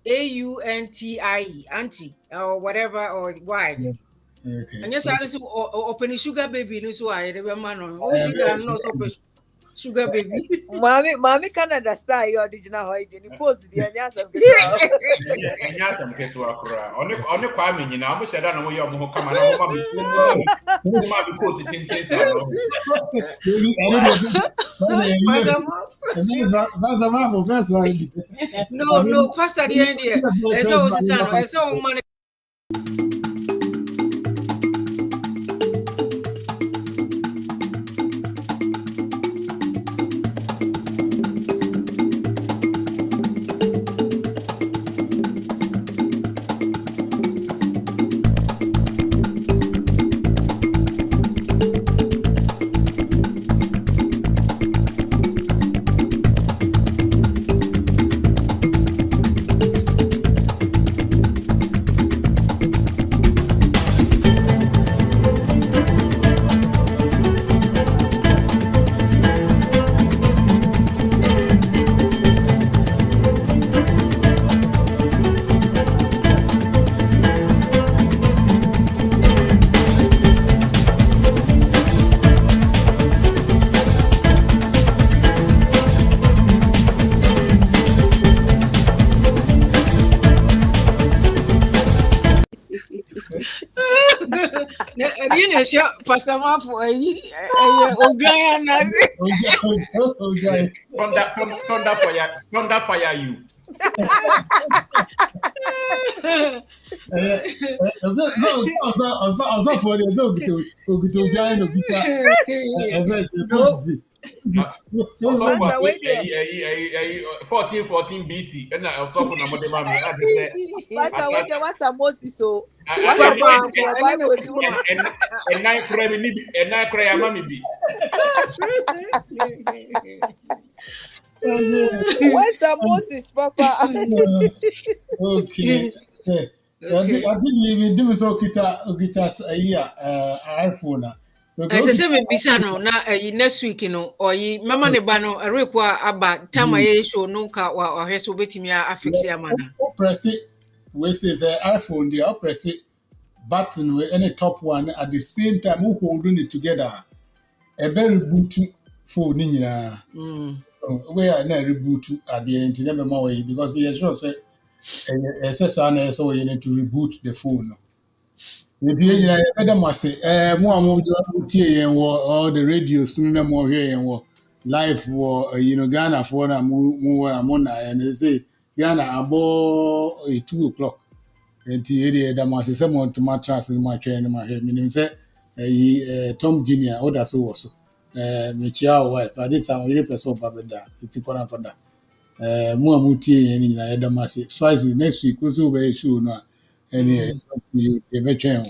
AUNTIE, anti or whatever or why. Okay. And yes, I was open sugar baby. No, so I never man on. Oh, not open sugar baby. Mommy Canada style your original holiday. You post the answer. Anyasam ketua kura. Only kwame nyina. Amo sheda na mo yo mo kama na mo ma bi quote tintin sa no. No, pastor the idea. Eso man. you know, sure, Pastor Mafu, Ogana. Thunder fire you. Also for the Pastor, wait there. 14 BC, and I also for number the mommy. Pastor, wait there. What's a Moses? So, And I cry, mommy be. What's a Moses, Papa? Okay. I think you do so guitars a year, iPhone. As I said, Bisano, now next week, you know, or ye, Mamma Nebano, a require about Tama show no car or his obey me affix your manner. Press it, we say iPhone, they press it button with any top one at the same time, who holding it together. A very booty phone in ya. We are not reboot at the end, never more because the sure say, SSN, so you need to reboot the phone. With the other must say, more and all the radio sooner more here and live war, Ghana for a mona and they say Ghana about 2 o'clock. And the other must say someone to my trust in my train in my head. Meaning say, Tom Jr. or that's also. Michia wife, but this time we represent Babada, it's Kona Pada. More muti and in other massive. Spicy next week, was over a shoe now. And you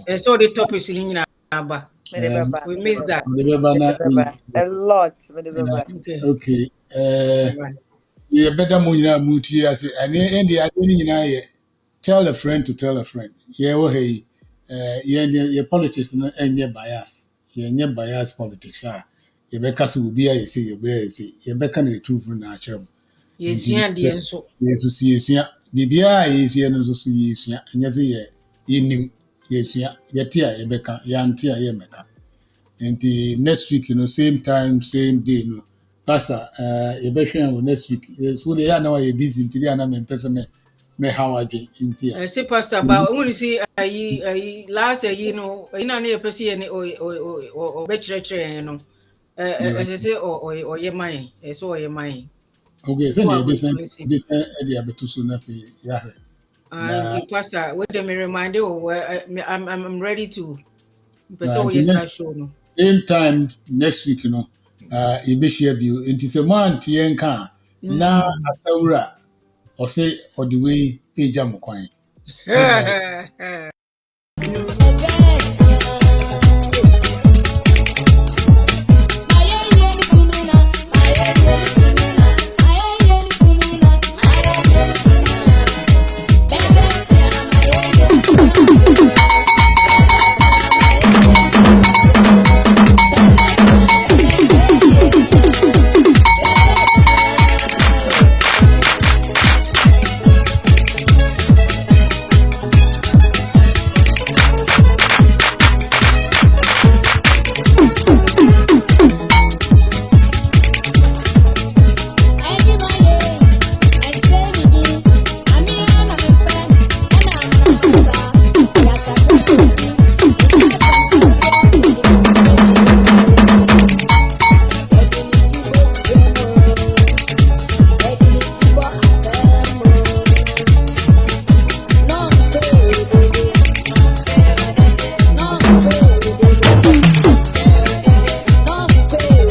I saw the topic in Abba. We missed that. A lot. Okay. Yeah, better Munina Muti as and the idea tell a friend to tell a friend. Yeah, well, hey, your politics and your bias. Your bias politics. You better will be a say, you better the truth in our term. Yes, yeah, so. Yes, yeah. Bibia is here, and so yes, yeah, and yes, yeah, yes, yeah, Yatia, Rebecca, Yantia, Yemeka. And the next week, same time, same day, Pastor, next week. So they are now busy in Tiana and person may how I get in here. I say, Pastor, but I want to see last year, you know near Percy or better, as I say, or your mind, so your mind. Okay, so this idea to soon yeah. And Pastor, wait a minute, remind you, I'm ready to. Same time next week, you be share you into the man Tienka. Now, or say, or the way Ejam Quine.